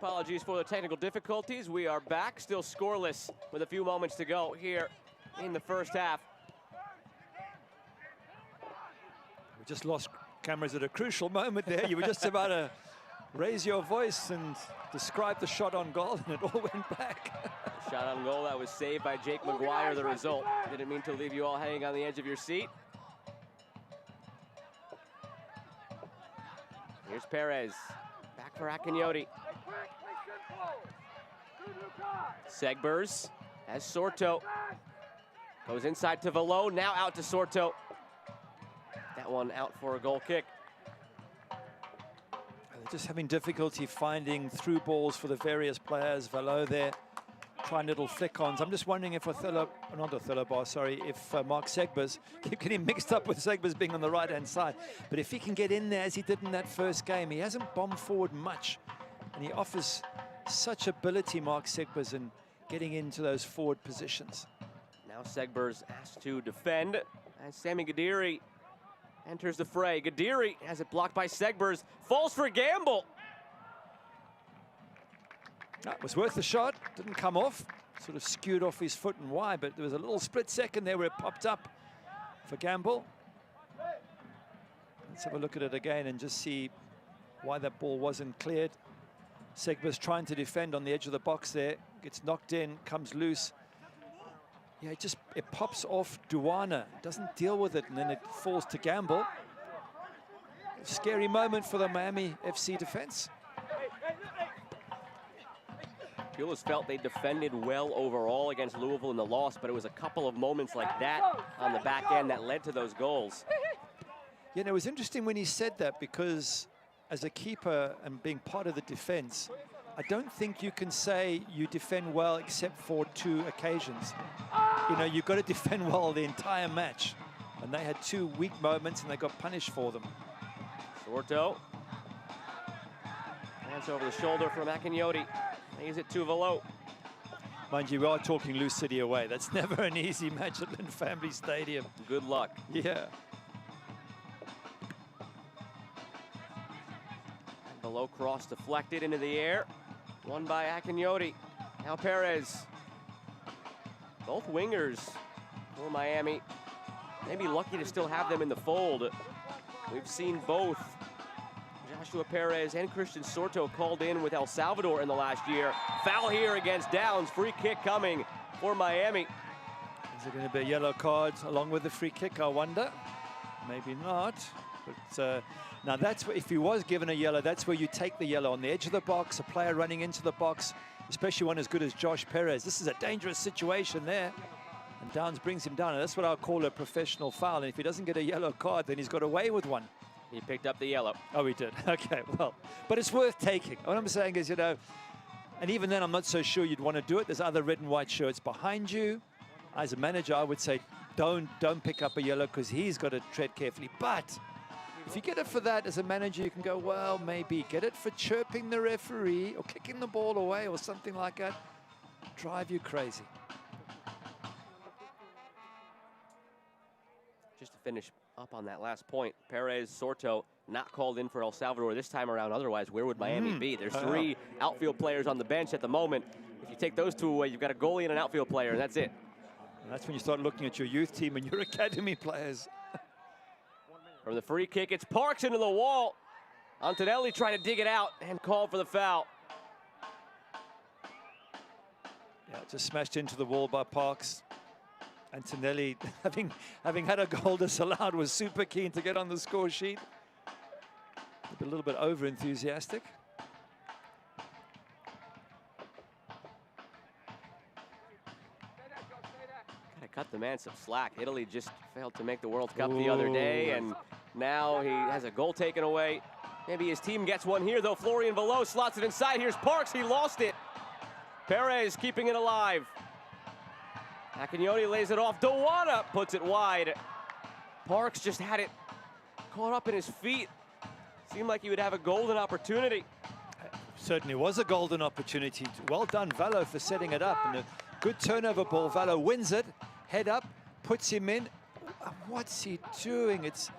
Apologies for the technical difficulties. We are back, still scoreless with a few moments to go here in the first half. We just lost cameras at a crucial moment there. You were just about to raise your voice and describe the shot on goal, and it all went back. Shot on goal that was saved by Jake Maguire, the result. Didn't mean to leave you all hanging on the edge of your seat. Here's Perez, back for Akinyoti. Segbers has Sorto. Goes inside to Velo, now out to Sorto. That one out for a goal kick. They're just having difficulty finding through balls for the various players. Velo there, trying little flick-ons. I'm just wondering if if Mark Segbers, keep getting mixed up with Segbers being on the right-hand side. But if he can get in there as he did in that first game, he hasn't bombed forward much. And he offers such ability, Mark Segbers, in getting into those forward positions. Now Segbers asked to defend as Sami Khedira enters the fray. Khedira has it blocked by Segbers, falls for Gamble. That was worth the shot, didn't come off. Sort of skewed off his foot and wide, but there was a little split second there where it popped up for Gamble. Let's have a look at it again and just see why that ball wasn't cleared. Segbers trying to defend on the edge of the box there, gets knocked in, comes loose. Yeah, it pops off Duana, doesn't deal with it, and then it falls to Gamble. Scary moment for the Miami FC defense. Pulis felt they defended well overall against Louisville in the loss, but it was a couple of moments like that on the back end that led to those goals. Yeah, it was interesting when he said that, because as a keeper and being part of the defense, I don't think you can say you defend well except for 2 occasions. You know, you've got to defend well the entire match. And they had 2 weak moments and they got punished for them. Sorto. Hands over the shoulder from Akinyoti. Lays it to Velo. Mind you, we are talking Lou City away. That's never an easy match at Lynn Family Stadium. Good luck. Yeah. Velo cross deflected into the air. Won by Akinyoti. Now Perez. Both wingers for Miami. Maybe lucky to still have them in the fold. We've seen both Joshua Perez and Christian Sorto called in with El Salvador in the last year. Foul here against Downs. Free kick coming for Miami. Is it going to be a yellow card along with the free kick, I wonder? Maybe not. But now that's if he was given a yellow, that's where you take the yellow on the edge of the box, a player running into the box, especially one as good as Josh Perez. This is a dangerous situation there. And Downs brings him down, and that's what I'll call a professional foul. And if he doesn't get a yellow card, then he's got away with one. He picked up the yellow. Oh, he did. Okay, well, but it's worth taking. What I'm saying is, you know, and even then, I'm not so sure you'd want to do it. There's other red and white shirts behind you. As a manager, I would say, don't pick up a yellow, because he's got to tread carefully. But if you get it for that as a manager, you can go, well, maybe get it for chirping the referee or kicking the ball away or something like that. Drive you crazy. Just to finish up on that last point, Perez, Sorto not called in for El Salvador this time around. Otherwise, where would Miami be? There's 3 outfield players on the bench at the moment. If you take those 2 away, you've got a goalie and an outfield player, and that's it. And that's when you start looking at your youth team and your academy players. From the free kick, it's Parks into the wall. Antonelli trying to dig it out and called for the foul. Yeah, just smashed into the wall by Parks. Antonelli, having had a goal disallowed, was super keen to get on the score sheet. A little bit over enthusiastic. Gotta cut the man some slack. Italy just failed to make the World Cup the other day, and now he has a goal taken away. Maybe his team gets one here, though. Florian Velo slots it inside. Here's Parks. He lost it. Perez keeping it alive. Akinyoti lays it off. Duana puts it wide. Parks just had it caught up in his feet. Seemed like he would have a golden opportunity. Certainly was a golden opportunity. Well done, Valo, for setting it up. And a good turnover ball. Valo wins it. Head up, puts him in. What's he doing? It's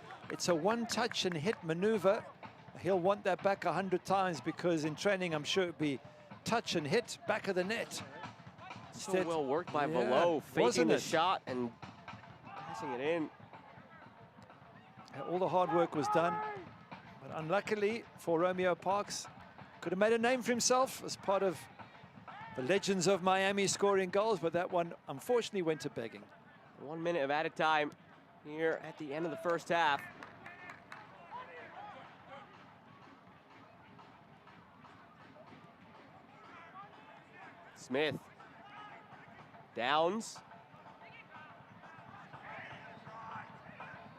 a one-touch and hit maneuver. He'll want that back 100 times, because in training, I'm sure it'd be touch and hit back of the net. So well worked by Velo, faking the shot and passing it in. All the hard work was done, but unluckily for Romeo Parks, could have made a name for himself as part of the legends of Miami scoring goals, but that one unfortunately went to begging. 1 minute of added time here at the end of the first half. Smith. Downs.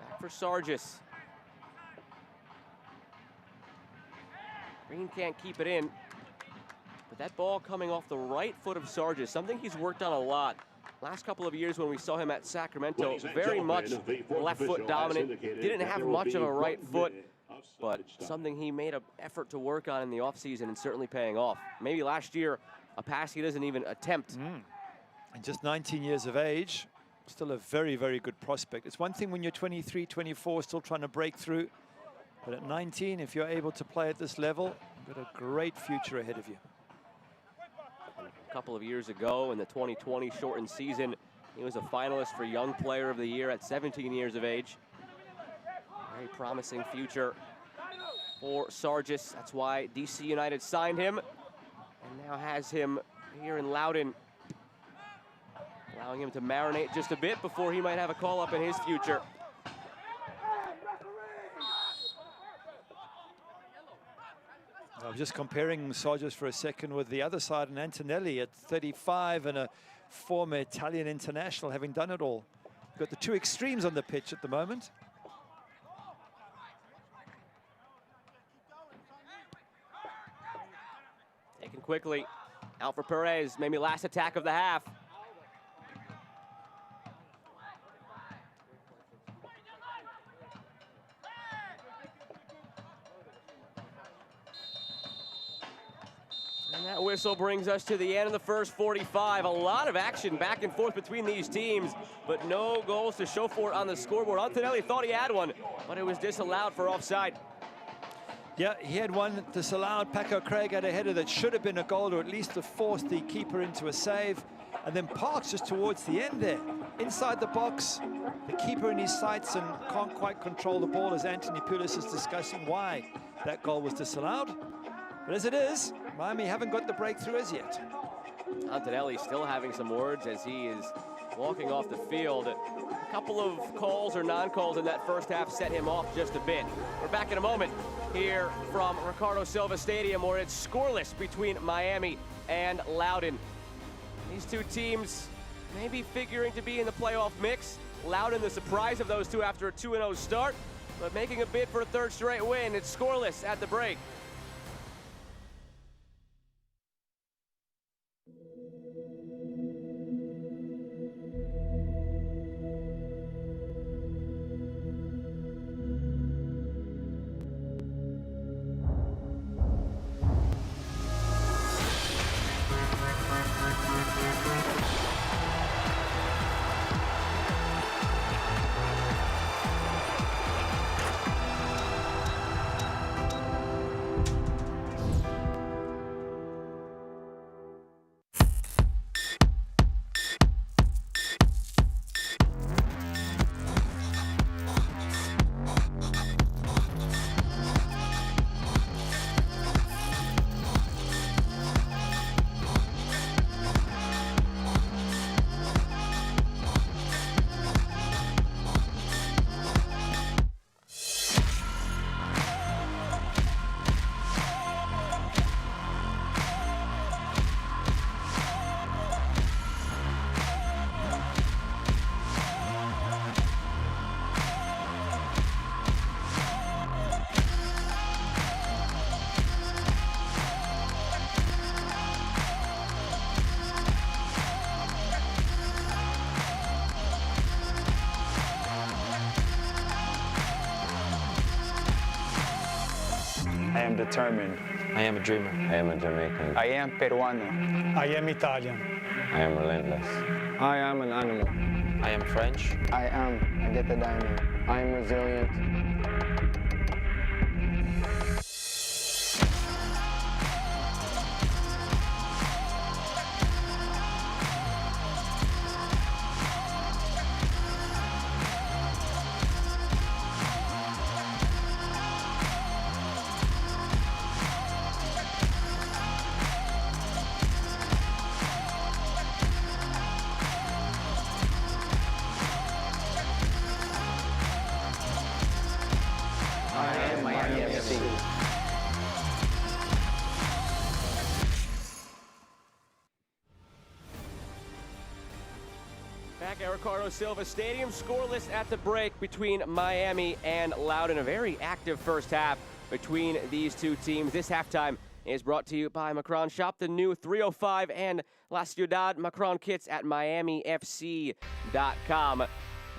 Back for Sargis. Green can't keep it in. But that ball coming off the right foot of Sargis, something he's worked on a lot. Last couple of years when we saw him at Sacramento, very much left foot dominant. Didn't have much of a right foot, but something he made an effort to work on in the offseason and certainly paying off. Maybe last year, a pass he doesn't even attempt. And just 19 years of age, still a very, very good prospect. It's one thing when you're 23, 24, still trying to break through. But at 19, if you're able to play at this level, you've got a great future ahead of you. A couple of years ago in the 2020 shortened season, he was a finalist for Young Player of the Year at 17 years of age. Very promising future for Sargis. That's why DC United signed him and now has him here in Loudoun. allowing him to marinate just a bit before he might have a call up in his future. I was just comparing Sargis for a second with the other side, and Antonelli at 35 and a former Italian international, having done it all. You've got the two extremes on the pitch at the moment. Taken quickly. Out for Perez, maybe last attack of the half. And that whistle brings us to the end of the first 45. A lot of action back and forth between these teams, but no goals to show for it on the scoreboard. Antonelli thought he had one, but it was disallowed for offside. Yeah, he had one disallowed. Paco Craig had a header that should have been a goal, or at least have forced the keeper into a save. And then Parks just towards the end there, inside the box, the keeper in his sights and can't quite control the ball, as Anthony Pulis is discussing why that goal was disallowed. But as it is, Miami haven't got the breakthrough as yet. Antonelli still having some words as he is walking off the field. A couple of calls or non-calls in that first half set him off just a bit. We're back in a moment here from Ricardo Silva Stadium, where it's scoreless between Miami and Loudoun. These two teams maybe figuring to be in the playoff mix. Loudoun the surprise of those two after a 2-0 start, but making a bid for a third straight win. It's scoreless at the break. I am determined. I am a dreamer. I am a Jamaican. I am Peruano. I am Italian. I am relentless. I am an animal. I am French. I am a Geta diamond. I am resilient. Back at Ricardo Silva Stadium, scoreless at the break between Miami and Loudoun. A very active first half between these two teams. This halftime is brought to you by Macron. Shop the new 305 and La Ciudad Macron kits at MiamiFC.com. And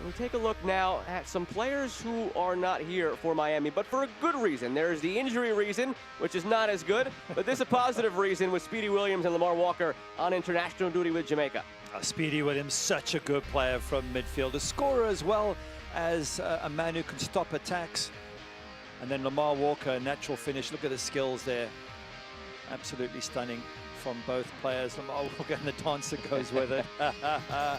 we take a look now at some players who are not here for Miami, but for a good reason. There's the injury reason, which is not as good, but this is a positive reason with Speedy Williams and Lamar Walker on international duty with Jamaica. Speedy Williams, such a good player from midfield, a scorer as well as a man who can stop attacks. And then Lamar Walker, a natural finish. Look at the skills there. Absolutely stunning from both players. Lamar Walker and the dance that goes with it.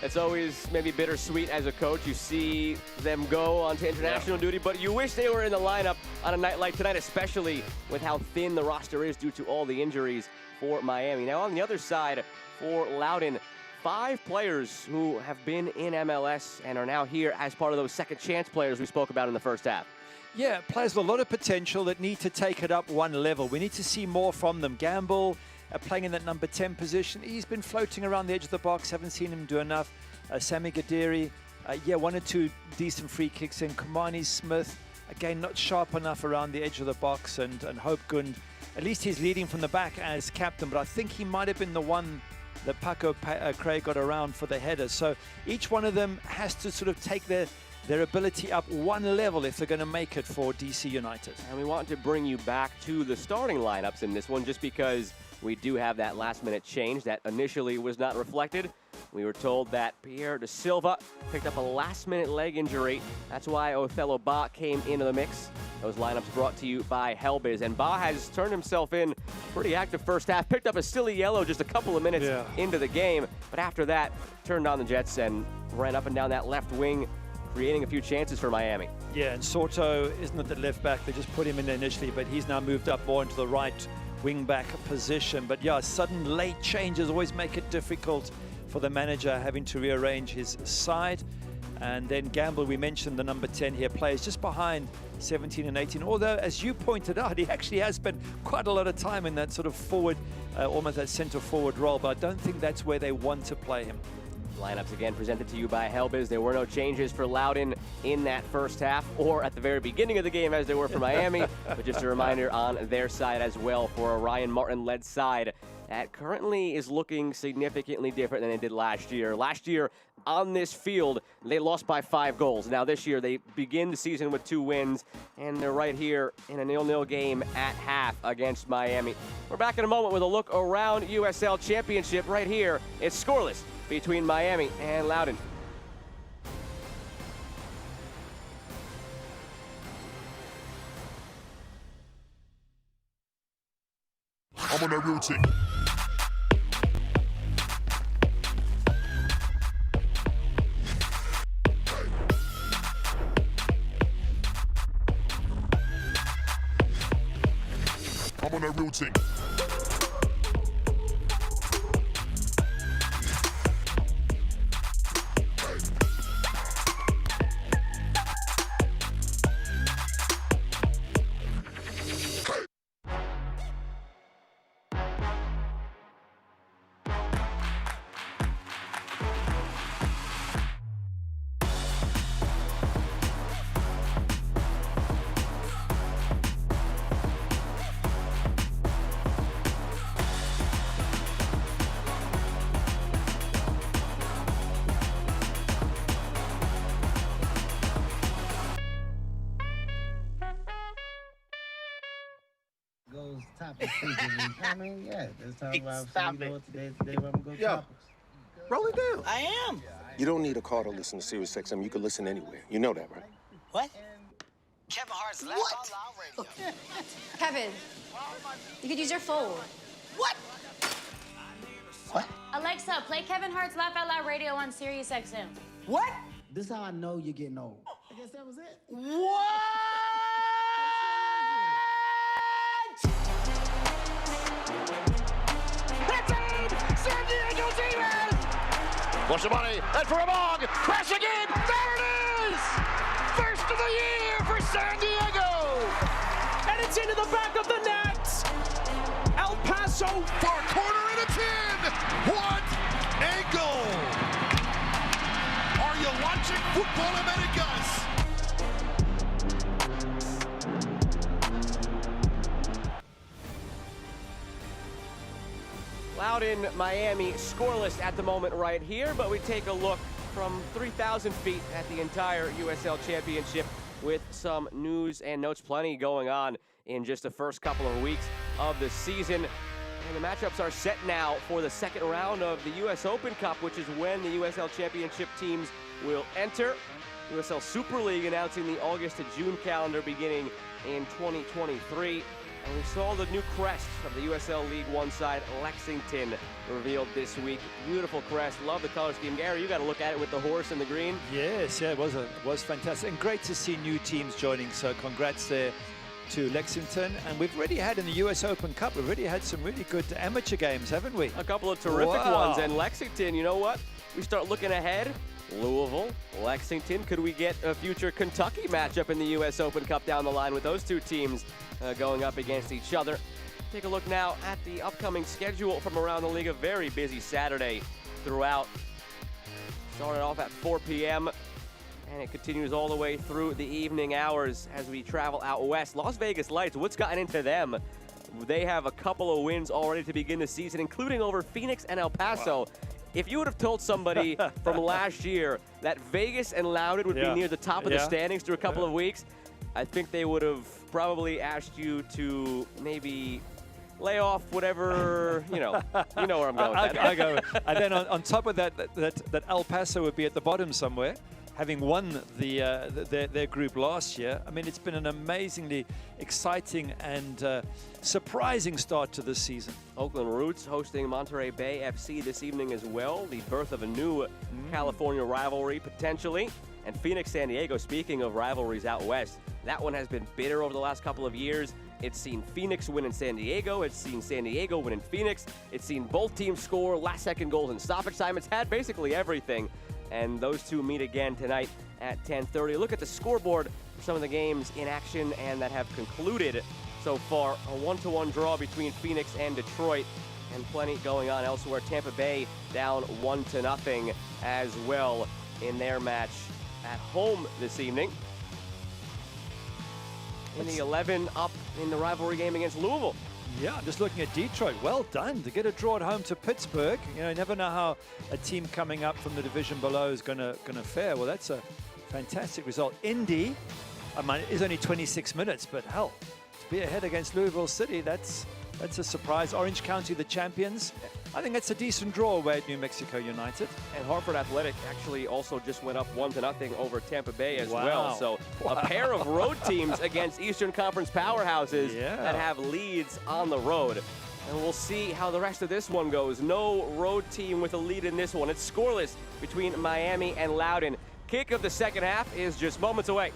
It's always maybe bittersweet as a coach. You see them go onto international duty, but you wish they were in the lineup on a night like tonight, especially with how thin the roster is due to all the injuries for Miami. Now on the other side for Loudoun, 5 players who have been in MLS and are now here as part of those second chance players we spoke about in the first half. Yeah, players with a lot of potential that need to take it up one level. We need to see more from them. Gamble playing in that number 10 position. He's been floating around the edge of the box. Haven't seen him do enough. Sami Guediri, yeah, 1 or 2 decent free kicks in. Kamani Smith, again, not sharp enough around the edge of the box. And Hope Gund, at least he's leading from the back as captain, but I think he might have been the one that Paco Craig got around for the header. So each one of them has to sort of take their ability up one level if they're going to make it for DC United. And we want to bring you back to the starting lineups in this one just because we do have that last-minute change that initially was not reflected. We were told that Pierre da Silva picked up a last-minute leg injury. That's why Othello Ba came into the mix. Those lineups brought to you by Helbiz. And Ba has turned himself in pretty active first half. Picked up a silly yellow just a couple of minutes into the game. But after that, turned on the Jets and ran up and down that left wing, creating a few chances for Miami. Yeah, and Soto isn't at the left back. They just put him in there initially, but he's now moved up more into the right wing back position. But yeah, sudden late changes always make it difficult for the manager having to rearrange his side. And then Gamble, we mentioned the number 10 here, plays just behind 17 and 18. Although, as you pointed out, he actually has spent quite a lot of time in that sort of forward, almost that center forward role. But I don't think that's where they want to play him. Lineups again presented to you by Helbiz. There were no changes for Loudoun in that first half or at the very beginning of the game as there were for Miami. But just a reminder on their side as well for a Ryan Martin-led side that currently is looking significantly different than they did last year. Last year on this field, they lost by 5 goals. Now this year they begin the season with 2 wins, and they're right here in a 0-0 game at half against Miami. We're back in a moment with a look around USL Championship right here. It's scoreless between Miami and Loudoun. I'm on that routine. I'm on that routine. Topics. I mean, yeah, let's talk about today we're gonna go topics. Roll it down. I am. You don't need a car to listen to Sirius XM. You can listen anywhere. You know that, right? What? Kevin Hart's Laugh Out Loud Radio. Kevin, you could use your phone. What? What? Alexa, play Kevin Hart's Laugh Out Loud Radio on Sirius XM. What? This is how I know you're getting old. I guess that was it. What? San Diego Demon! Watch the money, and for Among, crashing in, there it is! First of the year for San Diego! And it's into the back of the net! El Paso! Far corner and it's in! What a goal! Are you watching Football Americas? Loudoun, Miami, scoreless at the moment right here, but we take a look from 3,000 feet at the entire USL Championship with some news and notes, plenty going on in just the first couple of weeks of the season. And the matchups are set now for the second round of the US Open Cup, which is when the USL Championship teams will enter. USL Super League announcing the August to June calendar beginning in 2023. And we saw the new crest of the USL League One side, Lexington, revealed this week. Beautiful crest. Love the color scheme. Gary, you got to look at it with the horse and the green. Yes, yeah, it was fantastic. And great to see new teams joining, so congrats there to Lexington. And we've already had in the US Open Cup, we've already had some really good amateur games, haven't we? A couple of terrific ones. And Lexington, you know what? We start looking ahead. Louisville, Lexington. Could we get a future Kentucky matchup in the US Open Cup down the line with those two teams going up against each other? Take a look now at the upcoming schedule from around the league. A very busy Saturday throughout. Started off at 4 p.m. and it continues all the way through the evening hours as we travel out west. Las Vegas Lights, what's gotten into them? They have a couple of wins already to begin the season, including over Phoenix and El Paso. Wow. If you would have told somebody from last year that Vegas and Loudoun would be near the top of the standings through a couple of weeks, I think they would have probably asked you to maybe lay off whatever, you know where I'm going with that. I go. And then on top of that El Paso would be at the bottom somewhere, having won their group last year. I mean, it's been an amazingly exciting and surprising start to this season. Oakland Roots hosting Monterey Bay FC this evening as well. The birth of a new California rivalry, potentially. And Phoenix San Diego, speaking of rivalries out west, that one has been bitter over the last couple of years. It's seen Phoenix win in San Diego. It's seen San Diego win in Phoenix. It's seen both teams score last-second goals in stoppage time. It's had basically everything. And those two meet again tonight at 10:30. Look at the scoreboard for some of the games in action and that have concluded so far. A 1-1 draw between Phoenix and Detroit, and plenty going on elsewhere. Tampa Bay down 1-0 as well in their match at home this evening. In the 11 up in the rivalry game against Louisville. Yeah, I'm just looking at Detroit. Well done to get a draw at home to Pittsburgh. You know, you never know how a team coming up from the division below is gonna fare. Well, that's a fantastic result. Indy, I mean, it is only 26 minutes, but hell, to be ahead against Louisville City, that's a surprise. Orange County, the champions. I think that's a decent draw away at New Mexico United. And Hartford Athletic actually also just went up 1-0 over Tampa Bay as well. So a pair of road teams against Eastern Conference powerhouses that have leads on the road. And we'll see how the rest of this one goes. No road team with a lead in this one. It's scoreless between Miami and Loudoun. Kick of the second half is just moments away.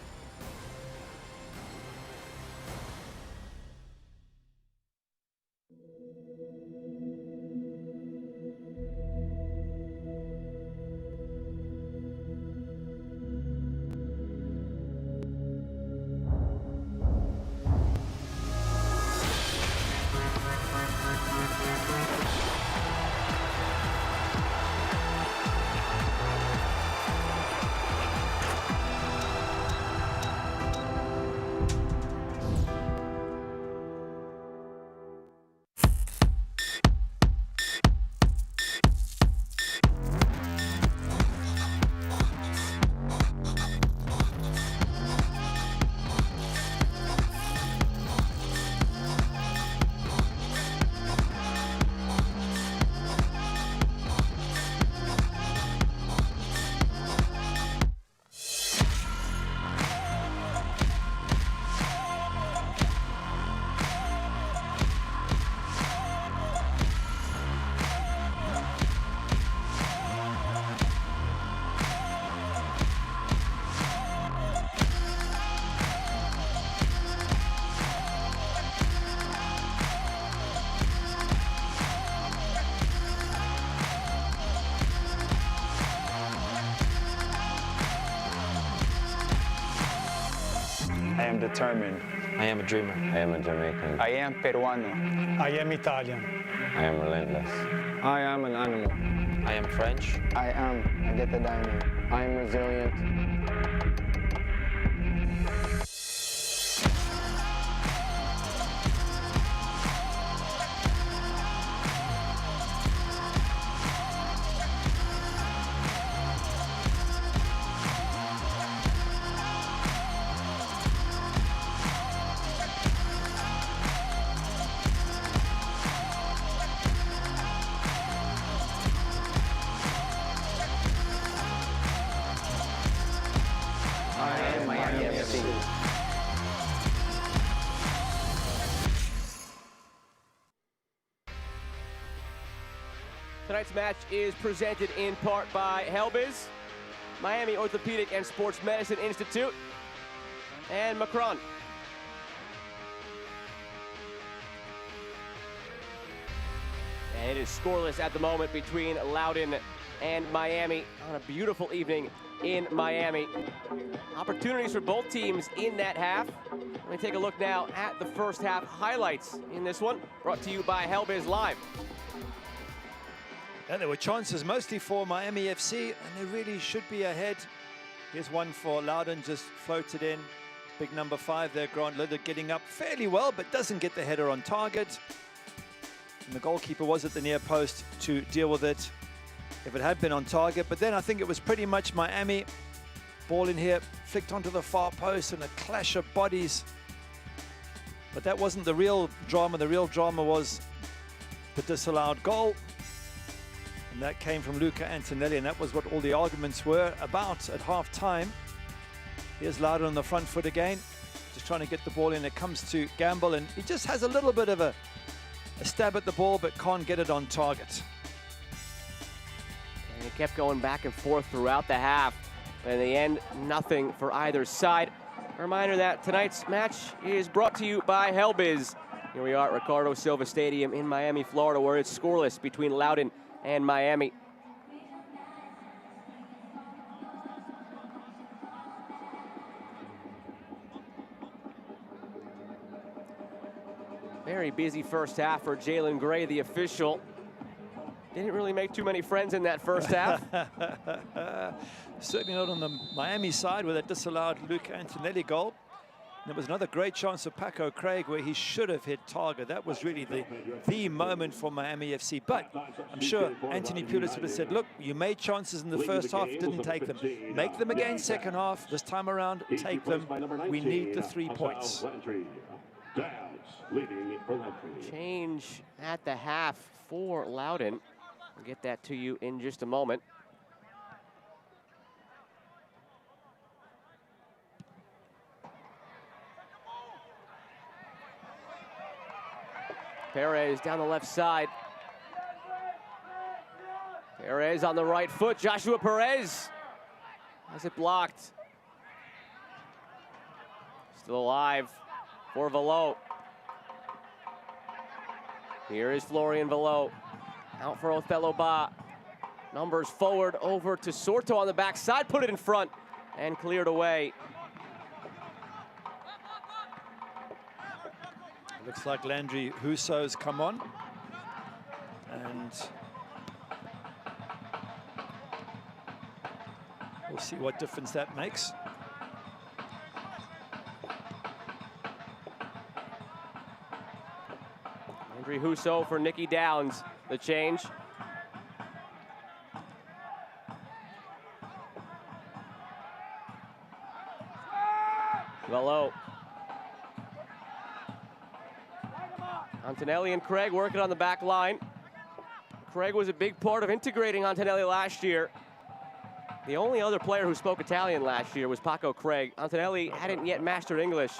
I am determined. I am a dreamer. I am a Jamaican. I am Peruano. I am Italian. I am relentless. I am an animal. I am French. I get the diamond. I am resilient. Tonight's match is presented in part by Helbiz, Miami Orthopedic and Sports Medicine Institute, and Macron. And it is scoreless at the moment between Loudoun and Miami on a beautiful evening in Miami. Opportunities for both teams in that half. Let me take a look now at the first half highlights in this one, brought to you by Helbiz Live. And there were chances mostly for Miami FC, and they really should be ahead. Here's one for Loudoun, just floated in. Big number 5 there, Grant Lillard getting up fairly well, but doesn't get the header on target. And the goalkeeper was at the near post to deal with it if it had been on target. But then I think it was pretty much Miami. Ball in here, flicked onto the far post, and a clash of bodies. But that wasn't the real drama. The real drama was the disallowed goal. And that came from Luca Antonelli, and that was what all the arguments were about at half-time. Here's Loudoun on the front foot again, just trying to get the ball in. It comes to Gamble, and he just has a little bit of a stab at the ball, but can't get it on target. And it kept going back and forth throughout the half. But in the end, nothing for either side. A reminder that tonight's match is brought to you by Helbiz. Here we are at Ricardo Silva Stadium in Miami, Florida, where it's scoreless between Loudoun and Miami. Very busy first half for Jalen Gray, the official. Didn't really make too many friends in that first half. Certainly not on the Miami side with that disallowed Luca Antonelli goal. There was another great chance of Paco Craig where he should have hit target. That was really the moment for Miami FC. But I'm sure Anthony Pulis would have said, look, you made chances in the first half, didn't take them. Make them again second half. This time around, take them. We need the 3 points. Change at the half for Loudoun. We'll get that to you in just a moment. Perez down the left side. Perez on the right foot. Joshua Perez has it blocked. Still alive for Velo. Here is Florian Velo. Out for Othello Ba. Numbers forward over to Sorto on the backside. Put it in front and cleared away. Looks like Landry Husso's come on. And we'll see what difference that makes. Landry Husso for Nicky Downs. The change. Velo. Antonelli and Craig working on the back line. Craig was a big part of integrating Antonelli last year. The only other player who spoke Italian last year was Paco Craig. Antonelli hadn't yet mastered English.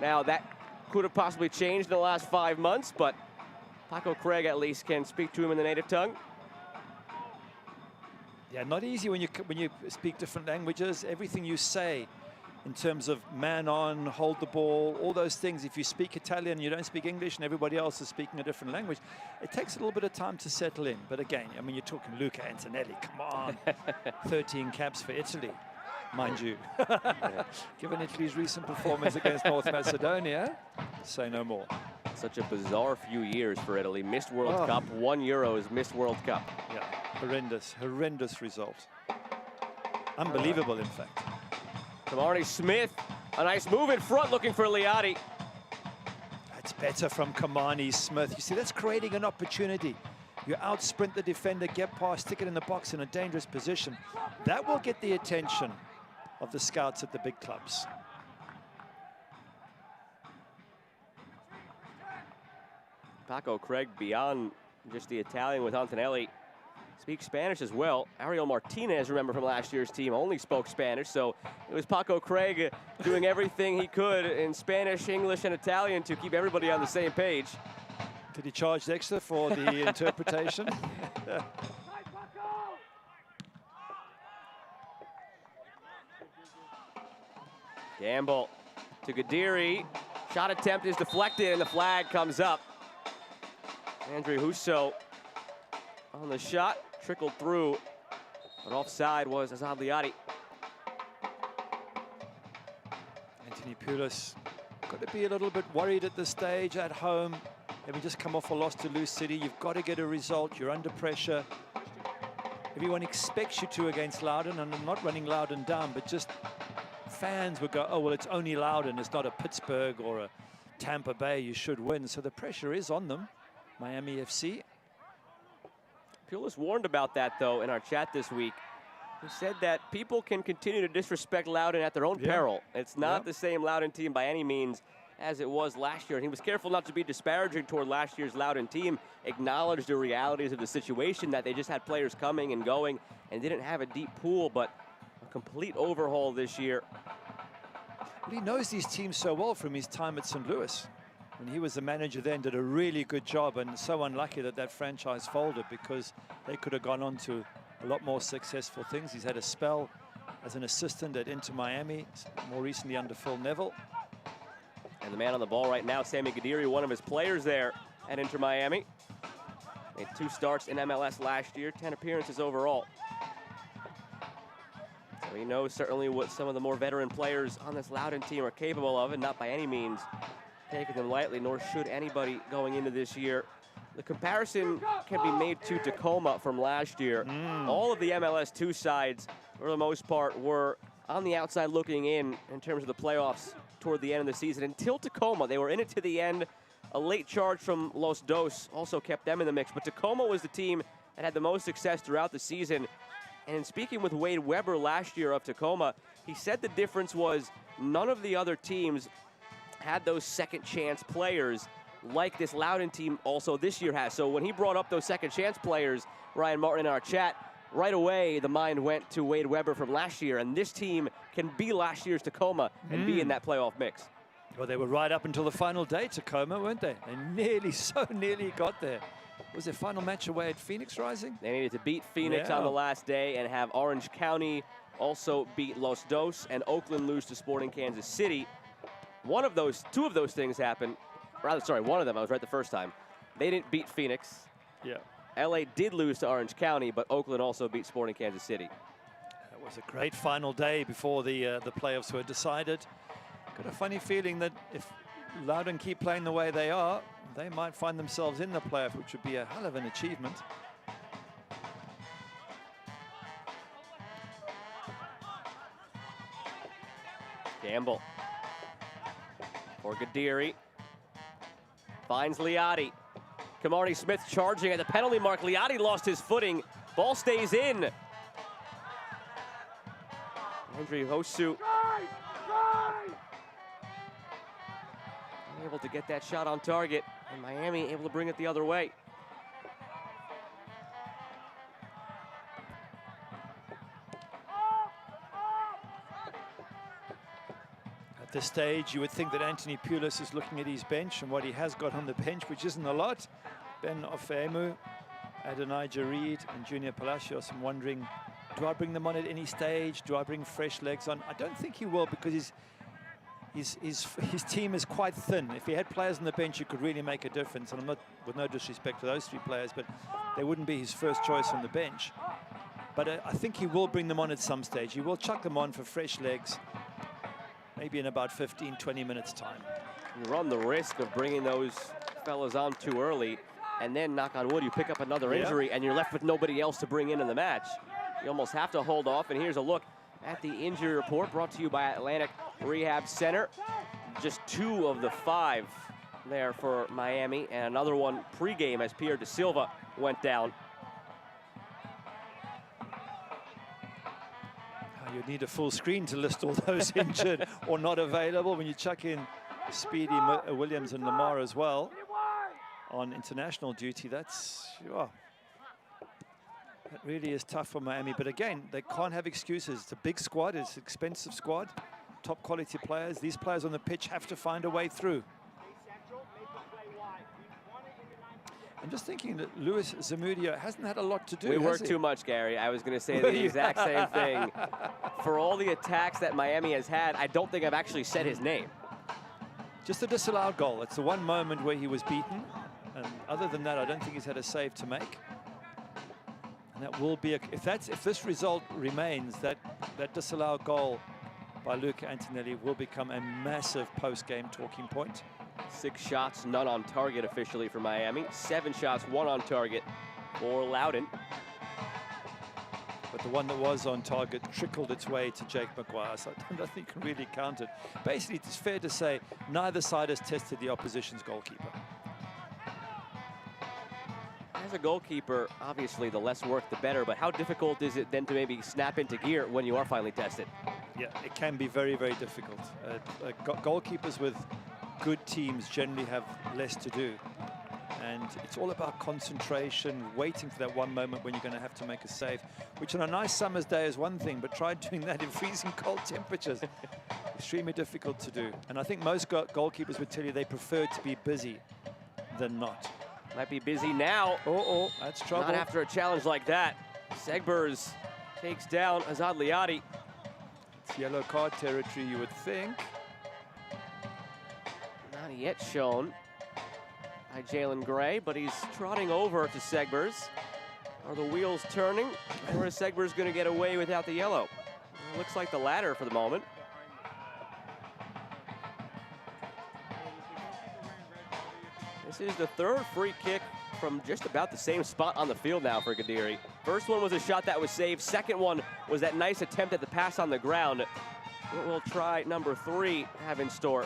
Now that could have possibly changed in the last 5 months, but Paco Craig at least can speak to him in the native tongue. Yeah, not easy when you speak different languages. Everything you say in terms of man on, hold the ball, all those things. If you speak Italian, you don't speak English, and everybody else is speaking a different language, it takes a little bit of time to settle in. But again, I mean, you're talking Luca Antonelli, come on. 13 caps for Italy, mind you. Given Italy's recent performance against North Macedonia, say no more. Such a bizarre few years for Italy. Missed World Cup, 1 Euros, missed World Cup. Yeah, horrendous result. Unbelievable, in fact. Kamani Smith, a nice move in front, looking for Liati. That's better from Kamani Smith. You see, that's creating an opportunity. You out-sprint the defender, get past, stick it in the box in a dangerous position. That will get the attention of the scouts at the big clubs. Paco Craig, beyond just the Italian with Antonelli, speaks Spanish as well. Ariel Martinez, remember from last year's team, only spoke Spanish, so it was Paco Craig doing everything he could in Spanish, English, and Italian to keep everybody on the same page. Did he charge extra for the interpretation? Gamble to Gadiri. Shot attempt is deflected, and the flag comes up. Andrew Husso on the shot, trickled through, but offside was Azad Liati. Anthony Pulis got to be a little bit worried at this stage at home. Having just come off a loss to Loose City, you've got to get a result. You're under pressure. Everyone expects you to against Loudoun, and I'm not running Loudoun down, but just fans would go, oh, well, it's only Loudoun. It's not a Pittsburgh or a Tampa Bay. You should win. So the pressure is on them, Miami FC. Pulis warned about that, though, in our chat this week. He said that people can continue to disrespect Loudoun at their own peril. It's not the same Loudoun team by any means as it was last year. And he was careful not to be disparaging toward last year's Loudoun team, acknowledged the realities of the situation, that they just had players coming and going and didn't have a deep pool, but a complete overhaul this year. Well, he knows these teams so well from his time at St. Louis. When he was the manager then, did a really good job, and so unlucky that that franchise folded, because they could have gone on to a lot more successful things. He's had a spell as an assistant at Inter Miami, more recently under Phil Neville. And the man on the ball right now, Sammy Gadiri, one of his players there at Inter Miami. Made 2 starts in MLS last year, 10 appearances overall. So he knows certainly what some of the more veteran players on this Loudoun team are capable of, and not by any means taking them lightly, nor should anybody going into this year. The comparison can be made to Tacoma from last year. All of the MLS 2 sides, for the most part, were on the outside looking in terms of the playoffs toward the end of the season. Until Tacoma, they were in it to the end. A late charge from Los Dos also kept them in the mix. But Tacoma was the team that had the most success throughout the season. And in speaking with Wade Weber last year of Tacoma, he said the difference was none of the other teams had those second chance players like this Loudoun team also this year has. So when he brought up those second chance players, Ryan Martin in our chat, right away the mind went to Wade Weber from last year, and this team can be last year's Tacoma and be in that playoff mix. Well, they were right up until the final day, Tacoma, weren't they? They nearly got there. Was their final match away at Phoenix Rising? They needed to beat Phoenix on the last day and have Orange County also beat Los Dos and Oakland lose to Sporting Kansas City. Two of those things happened. Rather, sorry, one of them, I was right the first time. They didn't beat Phoenix. Yeah. LA did lose to Orange County, but Oakland also beat Sporting Kansas City. That was a great final day before the playoffs were decided. Got a funny feeling that if Loudoun keep playing the way they are, they might find themselves in the playoff, which would be a hell of an achievement. Gamble for Gadiri. Finds Liati. Kamari Smith charging at the penalty mark. Liati lost his footing. Ball stays in. Andre Hosu able to get that shot on target, and Miami able to bring it the other way. At this stage, you would think that Anthony Pulis is looking at his bench and what he has got on the bench, which isn't a lot. Ben Ofemu, Adonai Jareed, and Junior Palacios. I'm wondering, do I bring them on at any stage? Do I bring fresh legs on? I don't think he will, because his team is quite thin. If he had players on the bench, it could really make a difference. And I'm not, with no disrespect to those 3 players, but they wouldn't be his first choice on the bench. But I think he will bring them on at some stage. He will chuck them on for fresh legs, maybe in about 15, 20 minutes time. You run the risk of bringing those fellas on too early, and then, knock on wood, you pick up another injury, and you're left with nobody else to bring in the match. You almost have to hold off, and here's a look at the injury report brought to you by Atlantic Rehab Center. Just 2 of the 5 there for Miami, and another one pregame as Pierre Da Silva went down. You'd need a full screen to list all those injured or not available. When you chuck in Speedy Williams and Lamar as well on international duty, that's that really is tough for Miami. But again, they can't have excuses. It's a big squad, it's an expensive squad, top quality players. These players on the pitch have to find a way through. I'm just thinking that Luis Zamudio hasn't had a lot to do. We work too much, Gary. I was going to say the exact same thing. For all the attacks that Miami has had, I don't think I've actually said his name. Just a disallowed goal. It's the one moment where he was beaten. And other than that, I don't think he's had a save to make. And that will be, if this result remains, that disallowed goal by Luca Antonelli will become a massive post-game talking point. 6 shots, none on target officially for Miami. 7 shots, 1 on target for Loudoun. But the one that was on target trickled its way to Jake Maguire, so I don't think you can really count it. Basically, it's fair to say neither side has tested the opposition's goalkeeper. As a goalkeeper, obviously the less work the better, but how difficult is it then to maybe snap into gear when you are finally tested? Yeah, it can be very, very difficult. Goalkeepers with good teams generally have less to do. And it's all about concentration, waiting for that one moment when you're going to have to make a save, which on a nice summer's day is one thing, but try doing that in freezing cold temperatures. Extremely difficult to do. And I think most goalkeepers would tell you they prefer to be busy than not. Might be busy now. Oh, that's trouble. Not after a challenge like that. Segbers takes down Azad Liadi. It's yellow card territory, you would think. Not yet shown by Jalen Gray, but he's trotting over to Segbers. Are the wheels turning, or is Segbers going to get away without the yellow? It looks like the latter for the moment. This is the 3rd free kick from just about the same spot on the field now for Gadiri. First one was a shot that was saved. Second one was that nice attempt at the pass on the ground. What will try number 3 have in store?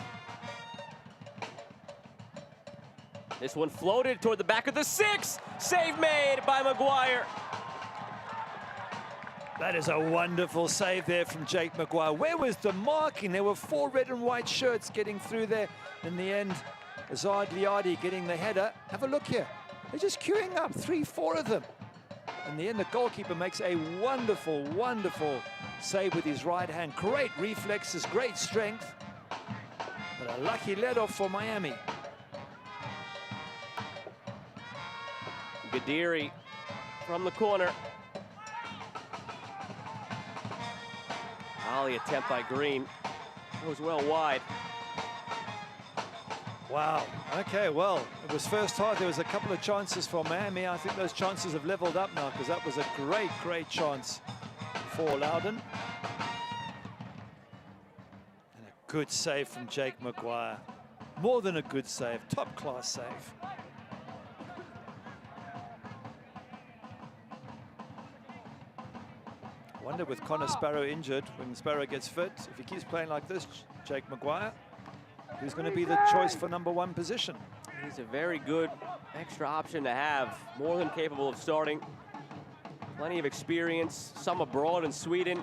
This one floated toward the back of the 6. Save made by Maguire. That is a wonderful save there from Jake Maguire. Where was the marking? There were 4 red and white shirts getting through there. In the end, Azad Liadi getting the header. Have a look here. They're just queuing up, 3, 4 of them. In the end, the goalkeeper makes a wonderful, wonderful save with his right hand. Great reflexes, great strength. But a lucky let-off for Miami. Gadiri from the corner. Volley attempt by Green. Goes well wide. Wow. Okay, well, it was first half. There was a couple of chances for Miami. I think those chances have leveled up now because that was a great, great chance for Loudoun. And a good save from Jake Maguire. More than a good save, top-class save. I wonder with Connor Sparrow injured, when Sparrow gets fit, if he keeps playing like this, Jake Maguire, who's going to be the choice for number 1 position? He's a very good extra option to have, more than capable of starting. Plenty of experience, some abroad in Sweden,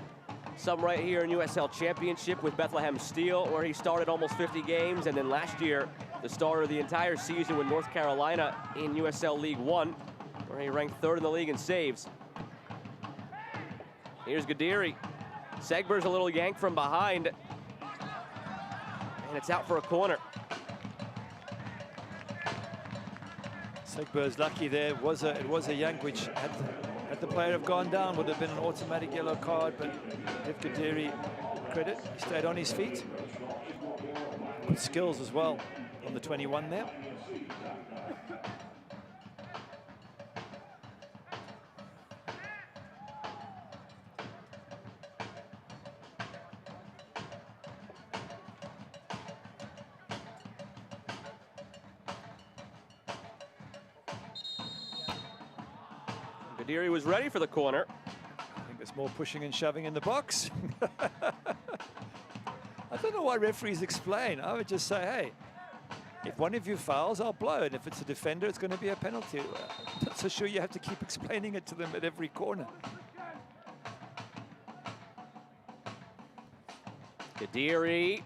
some right here in USL Championship with Bethlehem Steel, where he started almost 50 games, and then last year, the starter of the entire season with North Carolina in USL League 1, where he ranked 3rd in the league in saves. Here's Gadiri. Segbers a little yank from behind. And it's out for a corner. Segbers lucky there. It was a yank which, had the player have gone down, would have been an automatic yellow card, but give Gadiri credit. He stayed on his feet. Good skills as well on the 21 there. Gadiri was ready for the corner. I think there's more pushing and shoving in the box. I don't know why referees explain. I would just say, hey, if one of you fouls, I'll blow it. If it's a defender, it's going to be a penalty. I'm not so sure you have to keep explaining it to them at every corner. Gadiri.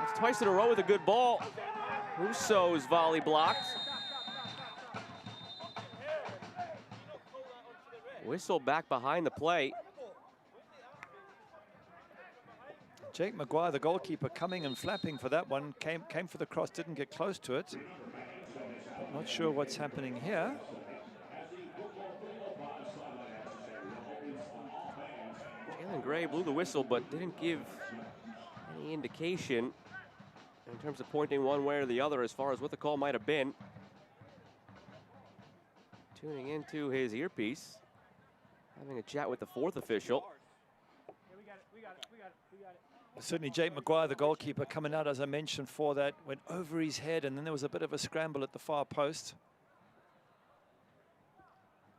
It's twice in a row with a good ball. Russo's volley blocked. Whistle back behind the play. Jake Maguire, the goalkeeper, coming and flapping for that one. Came for the cross, didn't get close to it. Not sure what's happening here. Jalen Gray blew the whistle, but didn't give any indication in terms of pointing one way or the other as far as what the call might have been. Tuning into his earpiece. having a chat with the fourth official. Certainly Jake Maguire, the goalkeeper, coming out, as I mentioned, for that, went over his head, and then there was a bit of a scramble at the far post.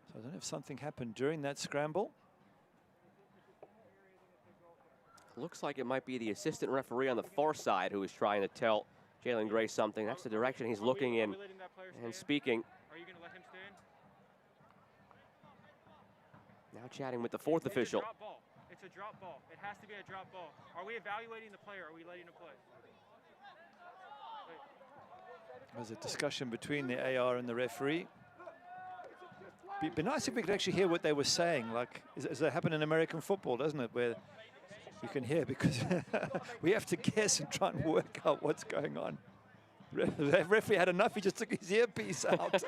So I don't know if something happened during that scramble. Looks like it might be the assistant referee on the far side who is trying to tell Jalen Gray something. That's the direction he's looking in and speaking. Are you going to let him stand? Now chatting with the fourth official. It's a drop ball. It has to be a drop ball. Are we evaluating the player? Are we letting him play? There's a discussion between the AR and the referee. Be nice if we could actually hear what they were saying. Like, as that happen in American football, doesn't it? Where you can hear, because we have to guess and try and work out what's going on. The referee had enough. He just took his earpiece out.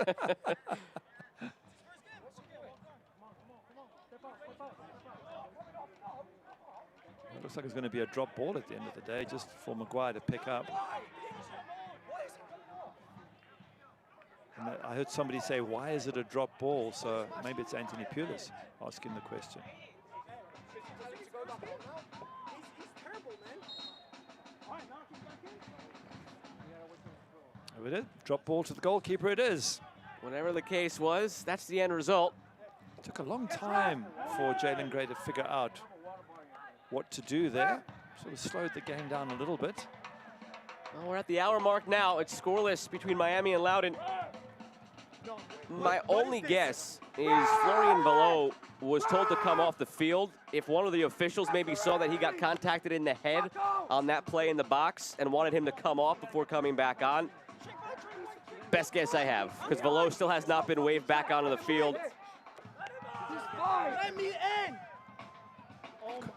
It looks like it's going to be a drop ball at the end of the day, just for Maguire to pick up. And I heard somebody say, why is it a drop ball? So maybe it's Anthony Pulis asking the question. There it is. Drop ball to the goalkeeper it is. Whatever the case was, that's the end result. It took a long time for Jalen Gray to figure out what to do there. Sort of slowed the game down a little bit. Well, we're at the hour mark now. It's scoreless between Miami and Loudoun. My only guess is Florian Below was told to come off the field. If one of the officials maybe saw that he got contacted in the head on that play in the box and wanted him to come off before coming back on. Best guess I have, because Below still has not been waved back onto the field.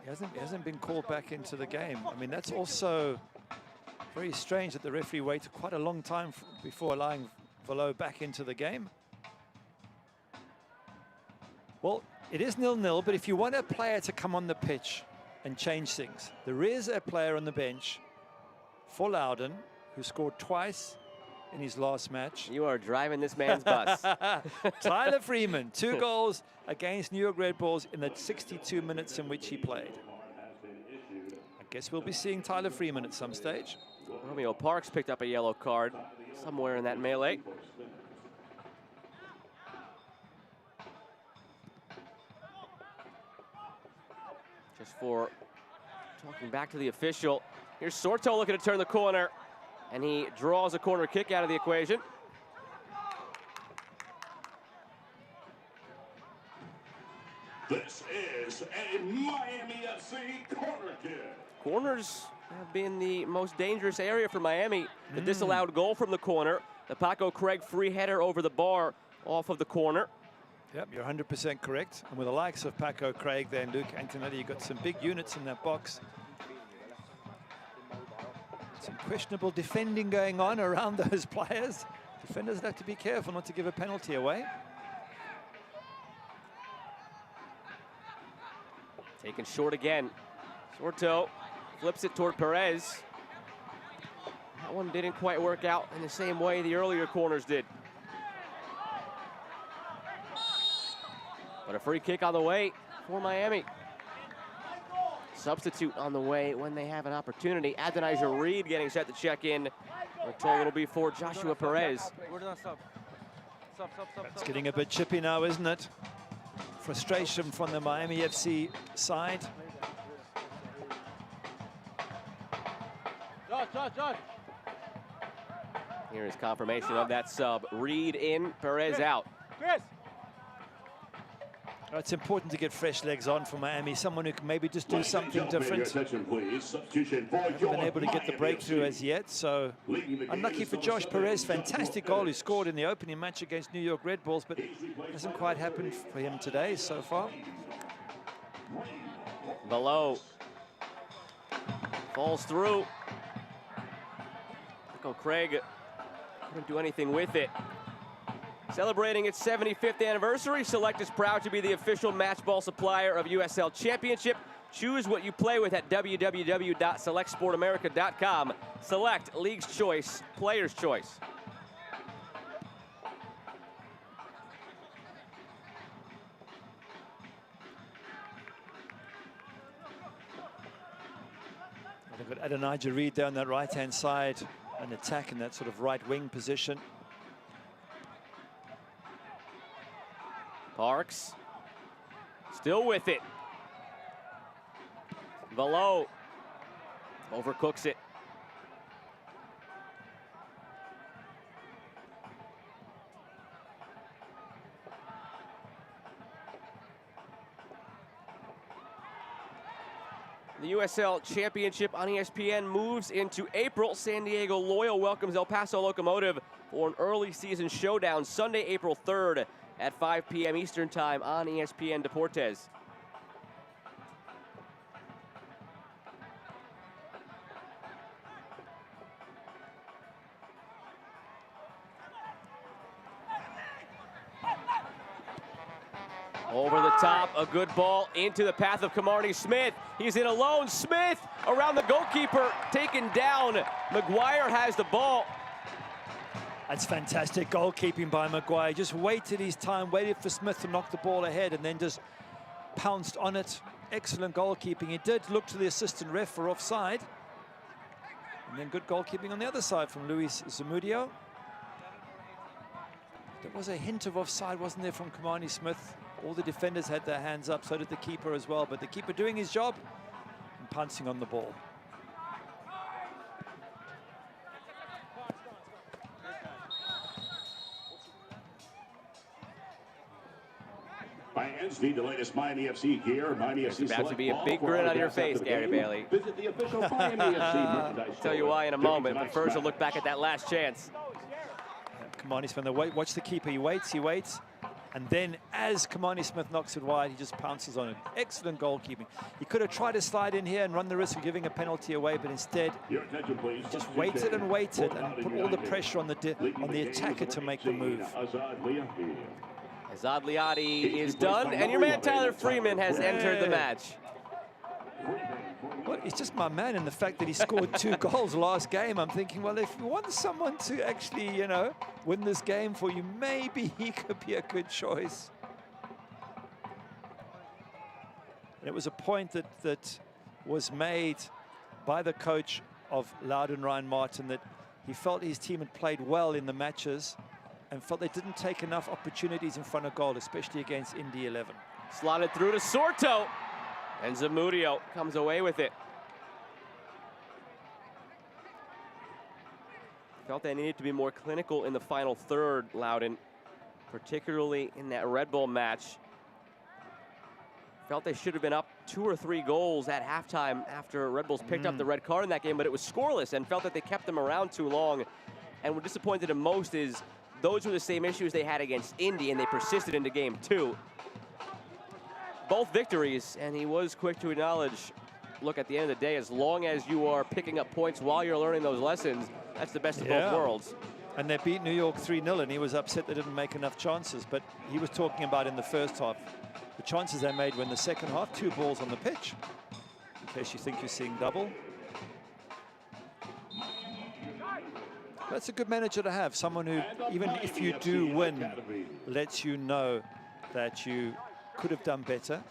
He hasn't been called back into the game. I mean, that's also very strange that the referee waited quite a long time before allowing Below back into the game. Well, it is 0-0, but if you want a player to come on the pitch and change things, there is a player on the bench for Loudoun who scored twice in his last match. You are driving this man's bus. Tyler Freeman, 2 goals against New York Red Bulls in the 62 minutes in which he played. I guess we'll be seeing Tyler Freeman at some stage. Romeo Parks picked up a yellow card somewhere in that melee. Just for talking back to the official. Here's Sorto looking to turn the corner, and he draws a corner kick out of the equation. This is a Miami FC corner kick. Corners have been the most dangerous area for Miami. The disallowed goal from the corner. The Paco Craig free header over the bar off of the corner. Yep, you're 100% correct. And with the likes of Paco Craig there and Luke Antonetti, you've got some big units in that box. Some questionable defending going on around those players. Defenders have to be careful not to give a penalty away. Taken short again. Sorto flips it toward Perez. That one didn't quite work out in the same way the earlier corners did. But a free kick on the way for Miami. Substitute on the way when they have an opportunity. Adonijah Reed getting set to check in. We're told it'll be for Joshua Perez. It's getting a bit chippy now, isn't it? Frustration from the Miami FC side. Josh. Here is confirmation of that sub. Reed in, Perez out. Chris. It's important to get fresh legs on for Miami, someone who can maybe just do something different. Haven't been able to get the breakthrough as yet, so unlucky for Josh Perez. Fantastic goal he scored in the opening match against New York Red Bulls, but hasn't quite happened for him today so far. Below. Falls through. Paco Craig couldn't do anything with it. Celebrating its 75th anniversary, Select is proud to be the official match ball supplier of USL Championship. Choose what you play with at www.selectsportamerica.com. Select, League's choice, player's choice. They've got Adonijah Reed down that right-hand side, an attack in that sort of right wing position. Parks still with it. Velo overcooks it. The USL Championship on ESPN moves into April. San Diego Loyal welcomes El Paso Locomotive for an early season showdown Sunday, April 3rd at 5 p.m. Eastern Time on ESPN Deportes. Over the top, a good ball into the path of Camarney Smith. He's in alone. Smith around the goalkeeper, taken down. Maguire has the ball. That's fantastic goalkeeping by Maguire. Just waited his time, waited for Smith to knock the ball ahead, and then just pounced on it. Excellent goalkeeping. He did look to the assistant ref for offside. And then good goalkeeping on the other side from Luis Zamudio. There was a hint of offside, wasn't there, from Camarney Smith? All the defenders had their hands up, so did the keeper as well. But the keeper doing his job and pouncing on the ball. Fans need the latest Miami FC gear. Miami FC. There's about to be a big grin on your face, Gary Bailey. Visit the official Miami FC merchandise. I'll tell you why in a moment, but first we'll look back at that last chance. Camarney Smith, watch the keeper. He waits. And then as Camarney Smith knocks it wide, he just pounces on it. Excellent goalkeeping. He could have tried to slide in here and run the risk of giving a penalty away, but instead he just waited and put all the pressure on the attacker to make the move. Azad Liadi is done, and your man Tyler Freeman has entered the match. Well, he's just my man in the fact that he scored 2 goals last game. I'm thinking, well, if you want someone to actually, you know, win this game for you, maybe he could be a good choice. And it was a point that was made by the coach of Loudoun, Ryan Martin, that he felt his team had played well in the matches and felt they didn't take enough opportunities in front of goal, especially against Indy 11. Slotted through to Sorto. And Zamudio comes away with it. Felt they needed to be more clinical in the final third, Loudoun, particularly in that Red Bull match. Felt they should have been up 2 or 3 goals at halftime after Red Bulls picked up the red card in that game, but it was scoreless, and felt that they kept them around too long. And what disappointed them most is those were the same issues they had against Indy, and they persisted into game 2. Both victories, and he was quick to acknowledge, look, at the end of the day, as long as you are picking up points while you're learning those lessons, that's the best of both worlds. And they beat New York 3-0, and he was upset they didn't make enough chances. But he was talking about in the first half, the chances they made were in the second half, 2 balls on the pitch, in case you think you're seeing double. That's a good manager to have, someone who, even if you do win, lets you know that you could have done better.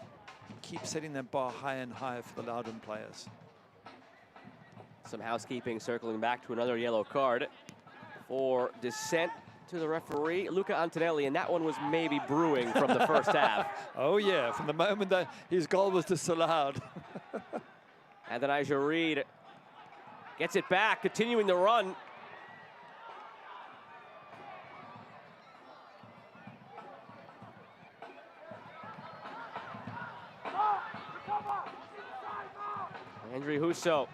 Keep setting that bar higher and higher for the Loudoun players. Some housekeeping, circling back to another yellow card for dissent to the referee, Luca Antonelli, and that one was maybe brewing from the first half. Oh yeah, from the moment that his goal was disallowed. Adonijah Reed gets it back, continuing the run. Andrew Husso.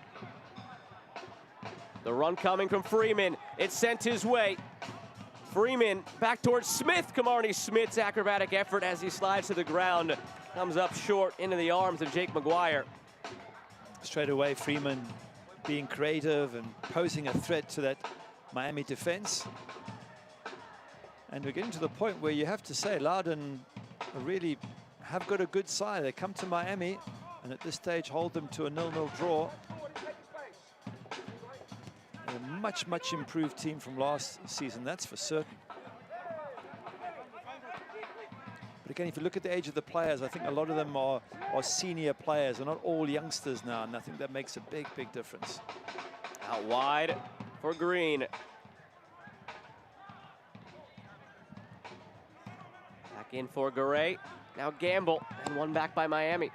The run coming from Freeman. It's sent his way. Freeman back towards Smith. Camarney Smith's acrobatic effort as he slides to the ground comes up short into the arms of Jake Maguire. Straight away, Freeman being creative and posing a threat to that Miami defense. And we're getting to the point where you have to say Loudoun really have got a good side. They come to Miami and at this stage hold them to a 0-0 draw. A much improved team from last season, that's for certain. But But again, if you look at the age of the players, I think a lot of them are senior players. They're not all youngsters now, and I think that makes a big, big difference. Out wide for Green. Back in for Garay. Now Gamble, and one back by Miami.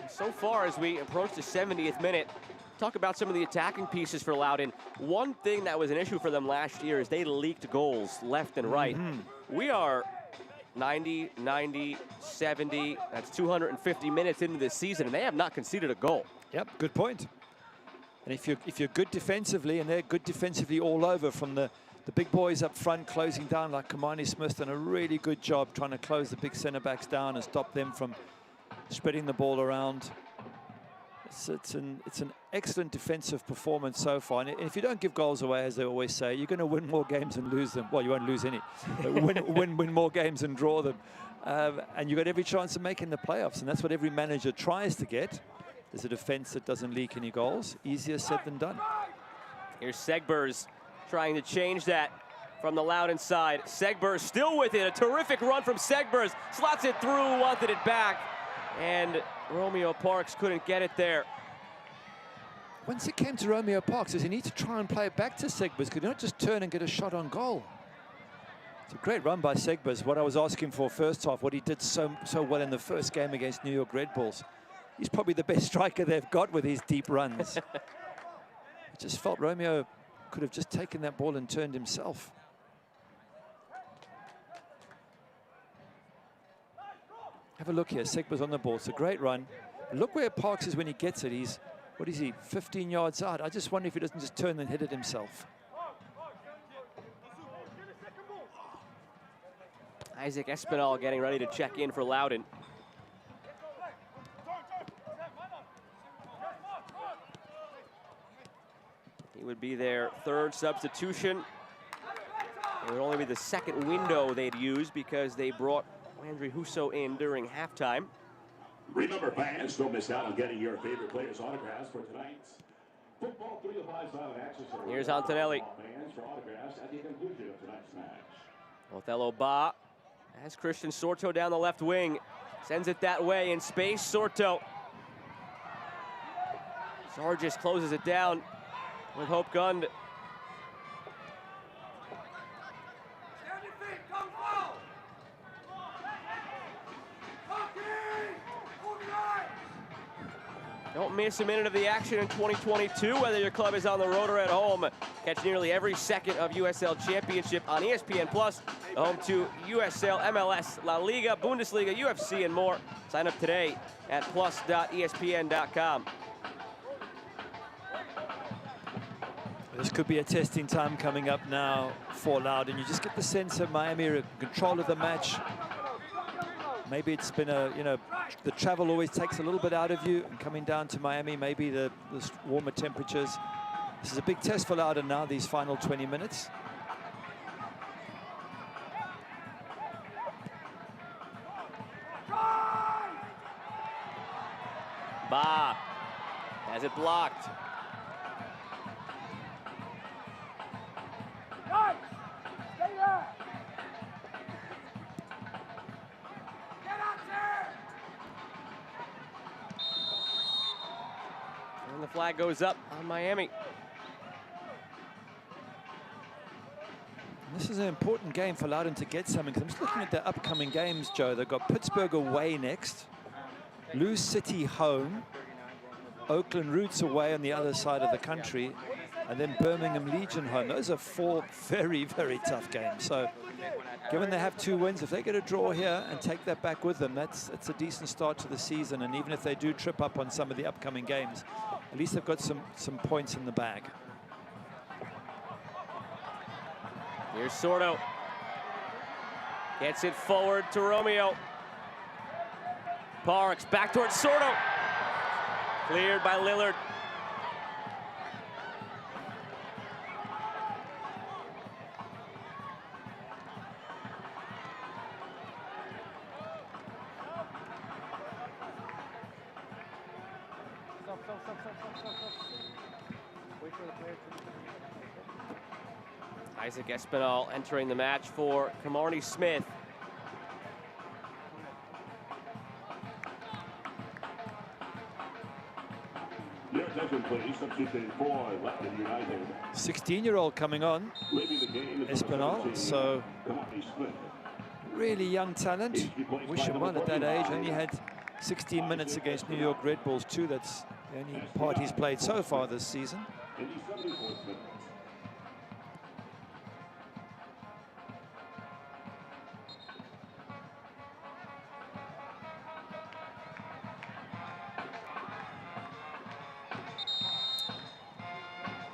So far, as we approach the 70th minute, talk about some of the attacking pieces for Loudoun. One thing that was an issue for them last year is they leaked goals left and right. We are 90, 90, 70, that's 250 minutes into this season, and they have not conceded a goal. Yep, good point. And if you're good defensively, and they're good defensively all over, from the big boys up front closing down, like Kamani Smith done a really good job trying to close the big centre backs down and stop them from spreading the ball around. It's an excellent defensive performance so far. And if you don't give goals away, as they always say, you're going to win more games and lose them. Well, you won't lose any. win more games and draw them. And you've got every chance of making the playoffs. And that's what every manager tries to get. There's a defense that doesn't leak any goals. Easier said than done. Here's Segbers trying to change that from the Loudoun side. Segbers still with it. A terrific run from Segbers. Slots it through, wanted it back. And Romeo Parks couldn't get it there. Once it came to Romeo Parks, does he need to try and play it back to Segbers? Could he not just turn and get a shot on goal? It's a great run by Segbers. What I was asking for first half, what he did so well in the first game against New York Red Bulls. He's probably the best striker they've got with his deep runs. I just felt Romeo could have just taken that ball and turned himself. Have a look here. Segbers on the ball. It's a great run. Look where Parks is when he gets it. He's, what is he, 15 yards out. I just wonder if he doesn't just turn and hit it himself. Isaac Espinal getting ready to check in for Loudoun. He would be their third substitution. It would only be the second window they'd use because they brought Landry Husso in during halftime. Remember, fans, don't miss out on getting your favorite players' autographs for tonight's Football 305 silent access. Here's Antonelli. Fans for autographs at the conclusion of tonight's match. Othello Ba has Christian Sorto down the left wing. Sends it that way in space. Sorto. Sargis closes it down with Hope Gund. Don't miss a minute of the action in 2022, whether your club is on the road or at home. Catch nearly every second of USL Championship on ESPN+, home to USL, MLS, La Liga, Bundesliga, UFC, and more. Sign up today at plus.espn.com. This could be a testing time coming up now for Loudoun. You just get the sense that Miami are in control of the match. Maybe it's been the travel always takes a little bit out of you, and coming down to Miami, maybe the warmer temperatures. This is a big test for Loudoun now, these final 20 minutes. Ba has it blocked. And the flag goes up on Miami. This is an important game for Loudoun to get something. I'm just looking at their upcoming games, Joe. They've got Pittsburgh away next, Lou City home, Oakland Roots away on the other side of the country, and then Birmingham Legion home. Those are four very, very tough games. So given they have 2 wins, if they get a draw here and take that back with them, that's a decent start to the season. And even if they do trip up on some of the upcoming games, at least they've got some points in the bag. Here's Sorto. Gets it forward to Romeo. Parks back towards Sorto. Cleared by Lillard. Isaac Espinal entering the match for Camarnie Smith. Your attention, please. Substitution for Loudoun United. 16-year-old coming on, Espinal, so really young talent. Wish him well at that age. Only had 16 minutes against New York Red Bulls too. That's the only part he's played so far this season.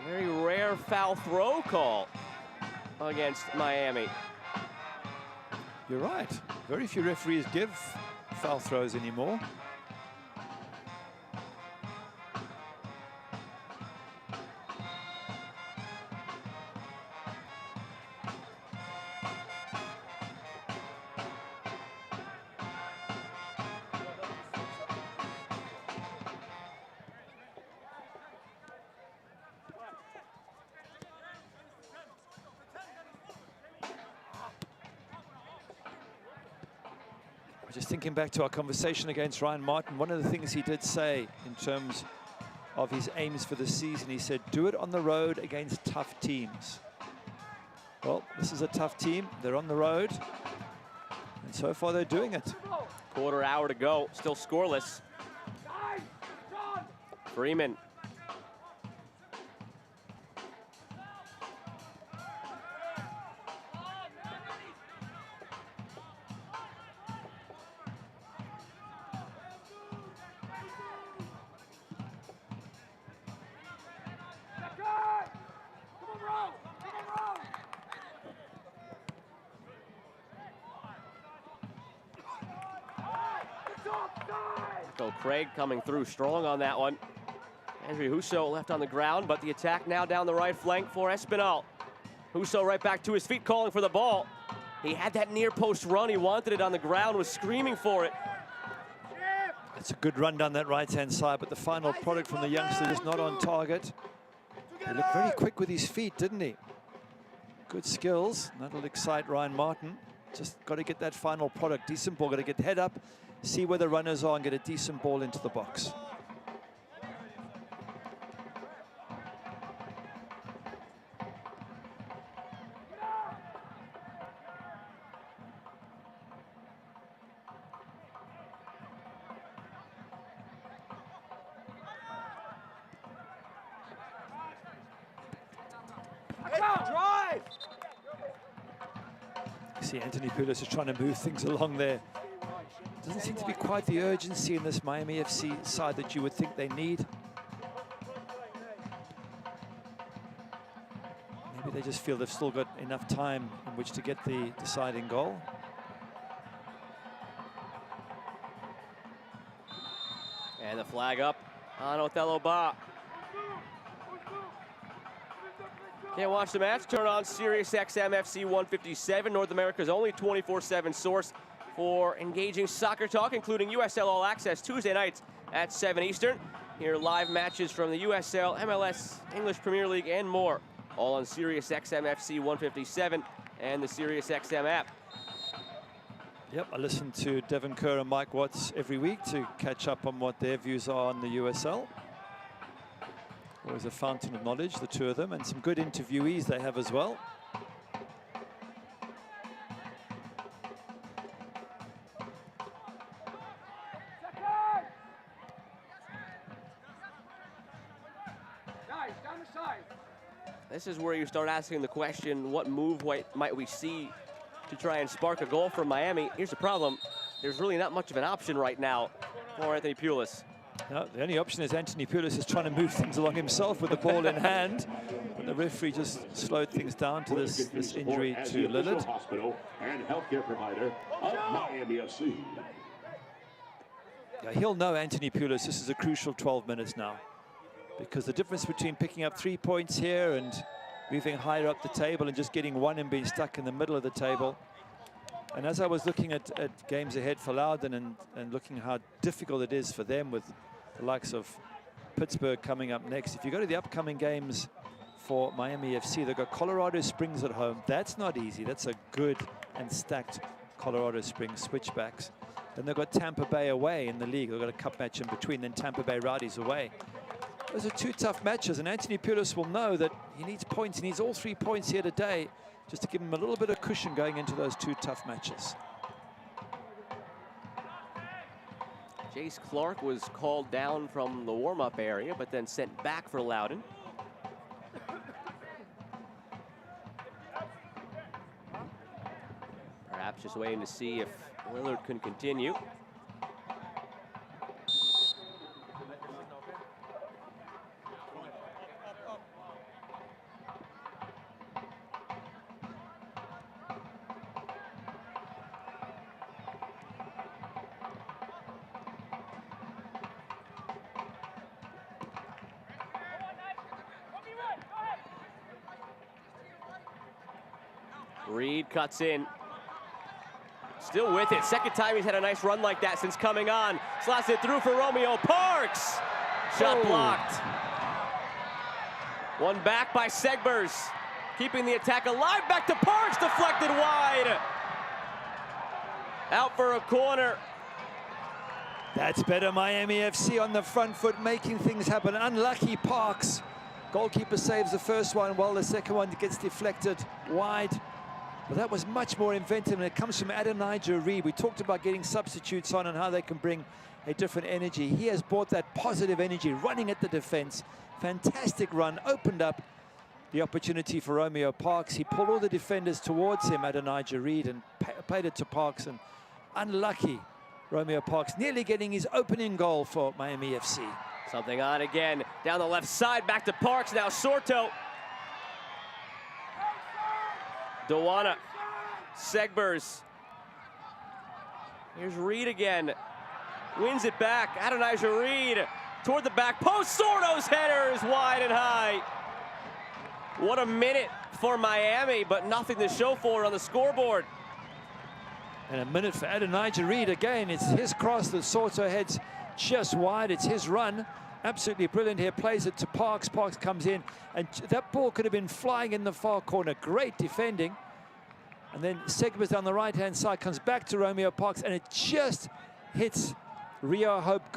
Very rare foul throw call against Miami. You're right. Very few referees give foul throws anymore. Just thinking back to our conversation against Ryan Martin, one of the things he did say in terms of his aims for the season, he said, do it on the road against tough teams. Well, this is a tough team. They're on the road, and so far they're doing it. Quarter hour to go, still scoreless. Freeman. So Craig coming through strong on that one. Andrew Husso left on the ground, but the attack now down the right flank for Espinal. Husso right back to his feet, calling for the ball. He had that near post run. He wanted it on the ground, was screaming for it. It's a good run down that right-hand side, but the final product from the youngster is not on target. He looked very quick with his feet, didn't he? Good skills. That'll excite Ryan Martin. Just got to get that final product. Decent ball. Got to get the head up, see where the runners are, and get a decent ball into the box. See, Anthony Poulos is trying to move things along there. Doesn't seem to be quite the urgency in this Miami FC side that you would think they need. Maybe they just feel they've still got enough time in which to get the deciding goal. And the flag up on Othello Ba. Can't watch the match? Turn on Sirius XM FC 157, North America's only 24/7 source for engaging soccer talk, including USL All Access Tuesday nights at 7 Eastern. Hear live matches from the USL, MLS, English Premier League, and more. All on Sirius XM FC 157 and the Sirius XM app. Yep, I listen to Devon Kerr and Mike Watts every week to catch up on what their views are on the USL. Always a fountain of knowledge, the two of them, and some good interviewees they have as well. This is where you start asking the question, what move might we see to try and spark a goal from Miami? Here's the problem. There's really not much of an option right now for Anthony Poulos. No, the only option is Anthony Poulos is trying to move things along himself with the ball in hand. But the referee just slowed things down to this injury to Lillard. Hospital and healthcare provider of Miami FC. Yeah, he'll know, Anthony Poulos, this is a crucial 12 minutes now. Because the difference between picking up 3 points here and moving higher up the table and just getting one and being stuck in the middle of the table. And as I was looking at games ahead for Loudoun and looking how difficult it is for them with the likes of Pittsburgh coming up next. If you go to the upcoming games for Miami FC, they've got Colorado Springs at home. That's not easy. That's a good and stacked Colorado Springs switchbacks. Then they've got Tampa Bay away in the league. They've got a cup match in between, then Tampa Bay Rowdies away. Those are 2 tough matches, and Anthony Pulis will know that he needs points. He needs all 3 points here today just to give him a little bit of cushion going into those 2 tough matches. Jace Clark was called down from the warm-up area, but then sent back for Loudoun. Perhaps just waiting to see if Lillard can continue. Reed cuts in. Still with it. Second time he's had a nice run like that since coming on. Slots it through for Romeo Parks. Shot blocked. One back by Segbers. Keeping the attack alive. Back to Parks. Deflected wide. Out for a corner. That's better Miami FC on the front foot, making things happen. Unlucky Parks. Goalkeeper saves the first one while the second one gets deflected wide. But that was much more inventive, and it comes from Adonijah Reed. We talked about getting substitutes on and how they can bring a different energy. He has brought that positive energy, running at the defense. Fantastic run, opened up the opportunity for Romeo Parks. He pulled all the defenders towards him, Adonijah Reed, and played it to Parks. And unlucky, Romeo Parks nearly getting his opening goal for Miami FC. Something on again. Down the left side, back to Parks. Now Sorto. Dewana, Segbers. Here's Reed again. Wins it back. Adonijah Reed toward the back post. Sorto's header is wide and high. What a minute for Miami, but nothing to show for it on the scoreboard. And a minute for Adonijah Reed again. It's his cross that Sorto heads just wide. It's his run. Absolutely brilliant here. Plays it to Parks. Parks comes in, and that ball could have been flying in the far corner. Great defending. And then Segbers down the right-hand side comes back to Romeo Parks, and it just hits Rio Hope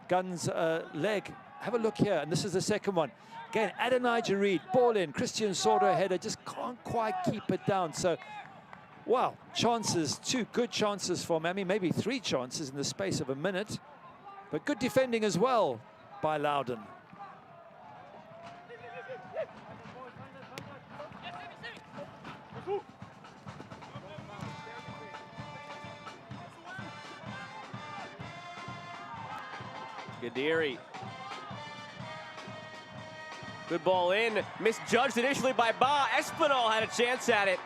Gunn's leg. Have a look here, and this is the second one. Again, Adonijah Reed, ball in. Christian Sorto header, just can't quite keep it down. So, wow, chances, 2 good chances for Miami, maybe 3 chances in the space of a minute. But good defending as well by Loudoun. Gadiri. Good ball in. Misjudged initially by Ba. Espinal had a chance at it,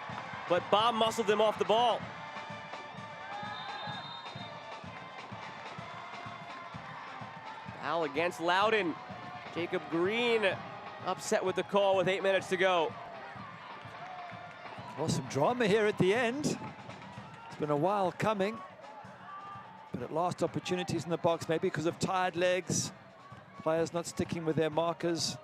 but Ba muscled him off the ball. Foul against Loudoun. Jacob Green upset with the call with 8 minutes to go. Well, some drama here at the end. It's been a while coming, but at last opportunities in the box, maybe because of tired legs, players not sticking with their markers.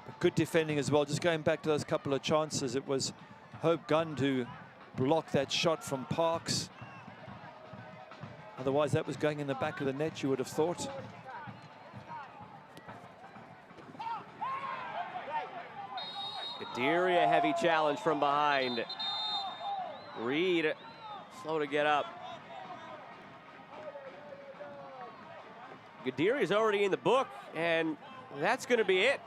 But good defending as well. Just going back to those couple of chances, it was Hope Gunn who blocked that shot from Parks. Otherwise, that was going in the back of the net, you would have thought. Gadiri, a heavy challenge from behind. Reed, slow to get up. Gadiri is already in the book, and that's going to be it.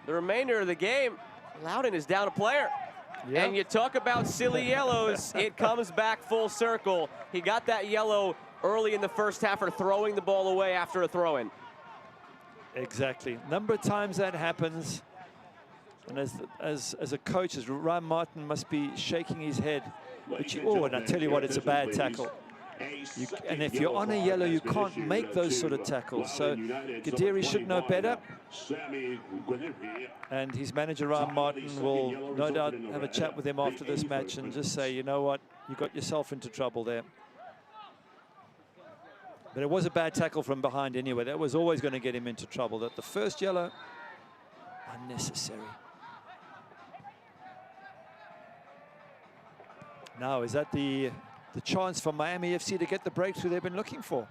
The remainder of the game, Loudoun is down a player. Yep. And you talk about silly yellows, it comes back full circle. He got that yellow early in the first half for throwing the ball away after a throw-in. Exactly. Number of times that happens. And as a coach, as Ryan Martin must be shaking his head. But and I tell you what, it's a bad tackle. And if you're on a yellow, you can't make those sort of tackles. So Gadiri should know better. And his manager, Ryan Martin, will no doubt have a chat with him after this match and just say, you know what, you got yourself into trouble there. But it was a bad tackle from behind anyway. That was always going to get him into trouble. That the first yellow, unnecessary. Now, is that the chance for Miami FC to get the breakthrough they've been looking for?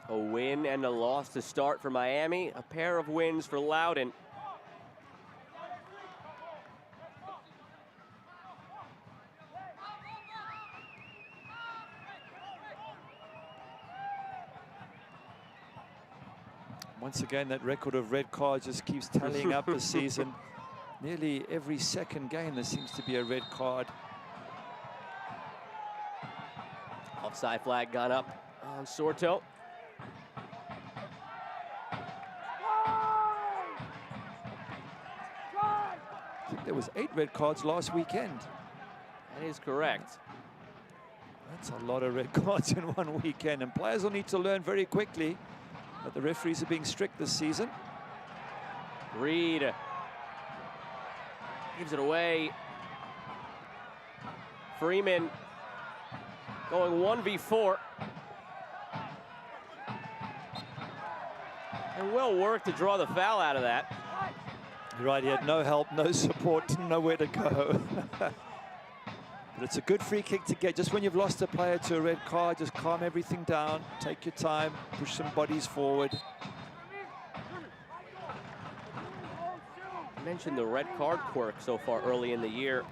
A win and a loss to start for Miami. A pair of wins for Loudoun. Once again, that record of red cards just keeps tallying up this season. Nearly every second game there seems to be a red card. Offside flag gone up on Sorto. I think there was 8 red cards last weekend. That is correct. That's a lot of red cards in one weekend, and players will need to learn very quickly that the referees are being strict this season. Reed gives it away. Freeman going 1v4. And well worked to draw the foul out of that. You're right, he had no help, no support, didn't know where to go. But it's a good free kick to get. Just when you've lost a player to a red card, just calm everything down, take your time, push some bodies forward. I mentioned the red card quirk so far early in the year.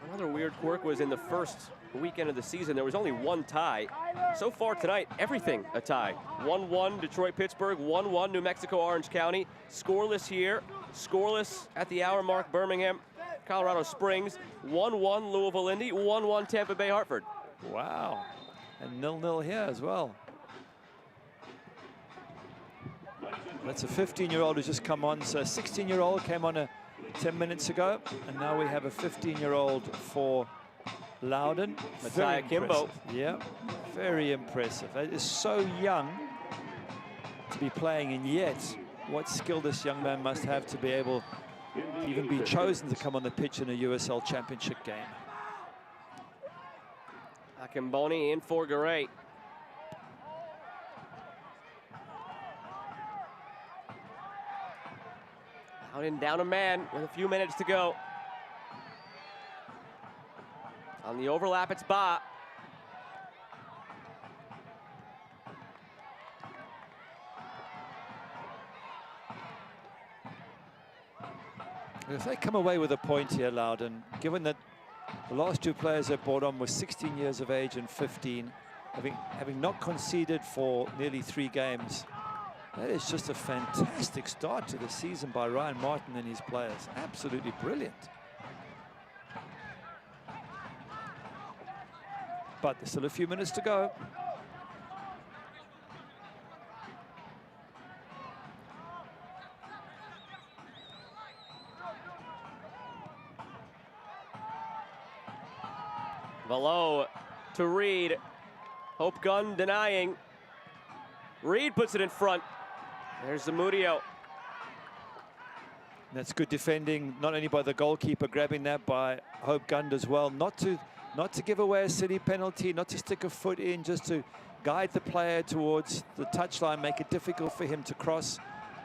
Another weird quirk was in the first weekend of the season, there was only one tie. So far tonight, everything a tie. 1-1 Detroit-Pittsburgh, 1-1 New Mexico-Orange County. Scoreless here, scoreless at the hour mark Birmingham, Colorado Springs, 1-1 Louisville-Indy, 1-1 Tampa Bay-Hartford. Wow, and 0-0 here as well. That's a 15-year-old who's just come on. So a 16-year-old came on 10 minutes ago, and now we have a 15-year-old for Loudoun. Matthias Kimbo. Yeah, very impressive. It is so young to be playing, and yet what skill this young man must have to be able to even be chosen to come on the pitch in a USL Championship game. Akimboni in for Garay. Loudoun down a man with a few minutes to go. On the overlap, it's Ba. If they come away with a point here, Loudoun, given that the last 2 players they brought on were 16 years of age and 15, having not conceded for nearly 3 games, that is just a fantastic start to the season by Ryan Martin and his players. Absolutely brilliant. But there's still a few minutes to go. Below to Reed. Hope Gunn denying. Reed puts it in front. There's Zamudio. That's good defending, not only by the goalkeeper, grabbing that by Hope Gund as well. Not to give away a silly penalty, not to stick a foot in, just to guide the player towards the touchline, make it difficult for him to cross,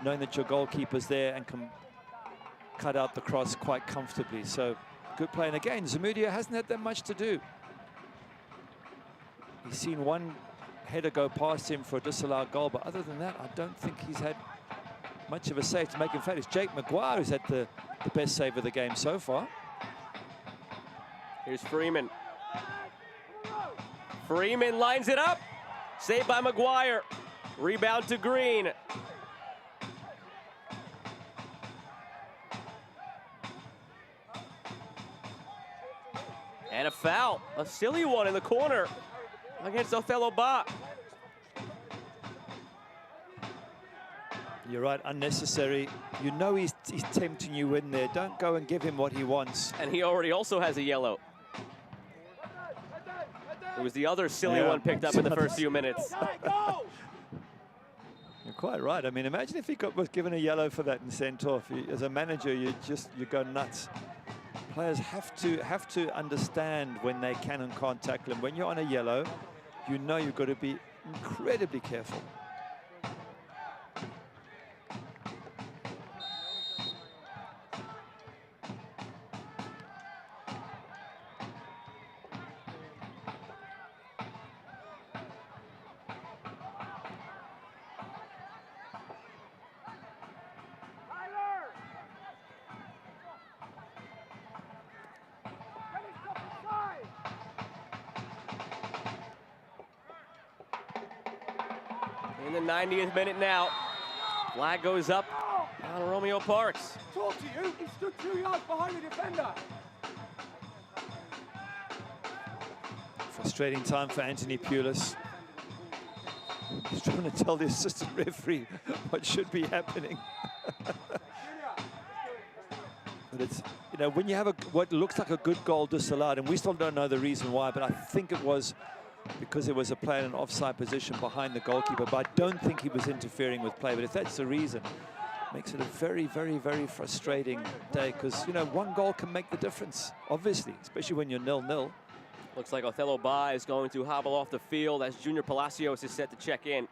knowing that your goalkeeper's there and can cut out the cross quite comfortably. So good play. And again, Zamudio hasn't had that much to do. He's seen one header go past him for a disallowed goal, but other than that, I don't think he's had much of a save to make. In fact, it's Jake Maguire who's had the best save of the game so far. Here's Freeman. Freeman lines it up. Saved by Maguire. Rebound to Green. And a foul. A silly one in the corner against Othello Ba. You're right, unnecessary. You know he's tempting you in there. Don't go and give him what he wants. And he already also has a yellow. It was the other silly one picked up in the first few minutes. You're quite right. I mean, imagine if he was given a yellow for that and sent off. As a manager, you go nuts. Players have to understand when they can and can't tackle him. When you're on a yellow, you know you've got to be incredibly careful. In the 90th minute now, flag goes up on Romeo Parks. Talk to you, he stood 2 yards behind the defender. Frustrating time for Anthony Pulis. He's trying to tell the assistant referee what should be happening. But it's, you know, when you have what looks like a good goal disallowed, and we still don't know the reason why, but I think it was because there was a player in an offside position behind the goalkeeper, but I don't think he was interfering with play. But if that's the reason, it makes it a very, very, very frustrating day, because, you know, one goal can make the difference, obviously, especially when you're 0-0. Looks like Othello Ba is going to hobble off the field as Junior Palacios is set to check in.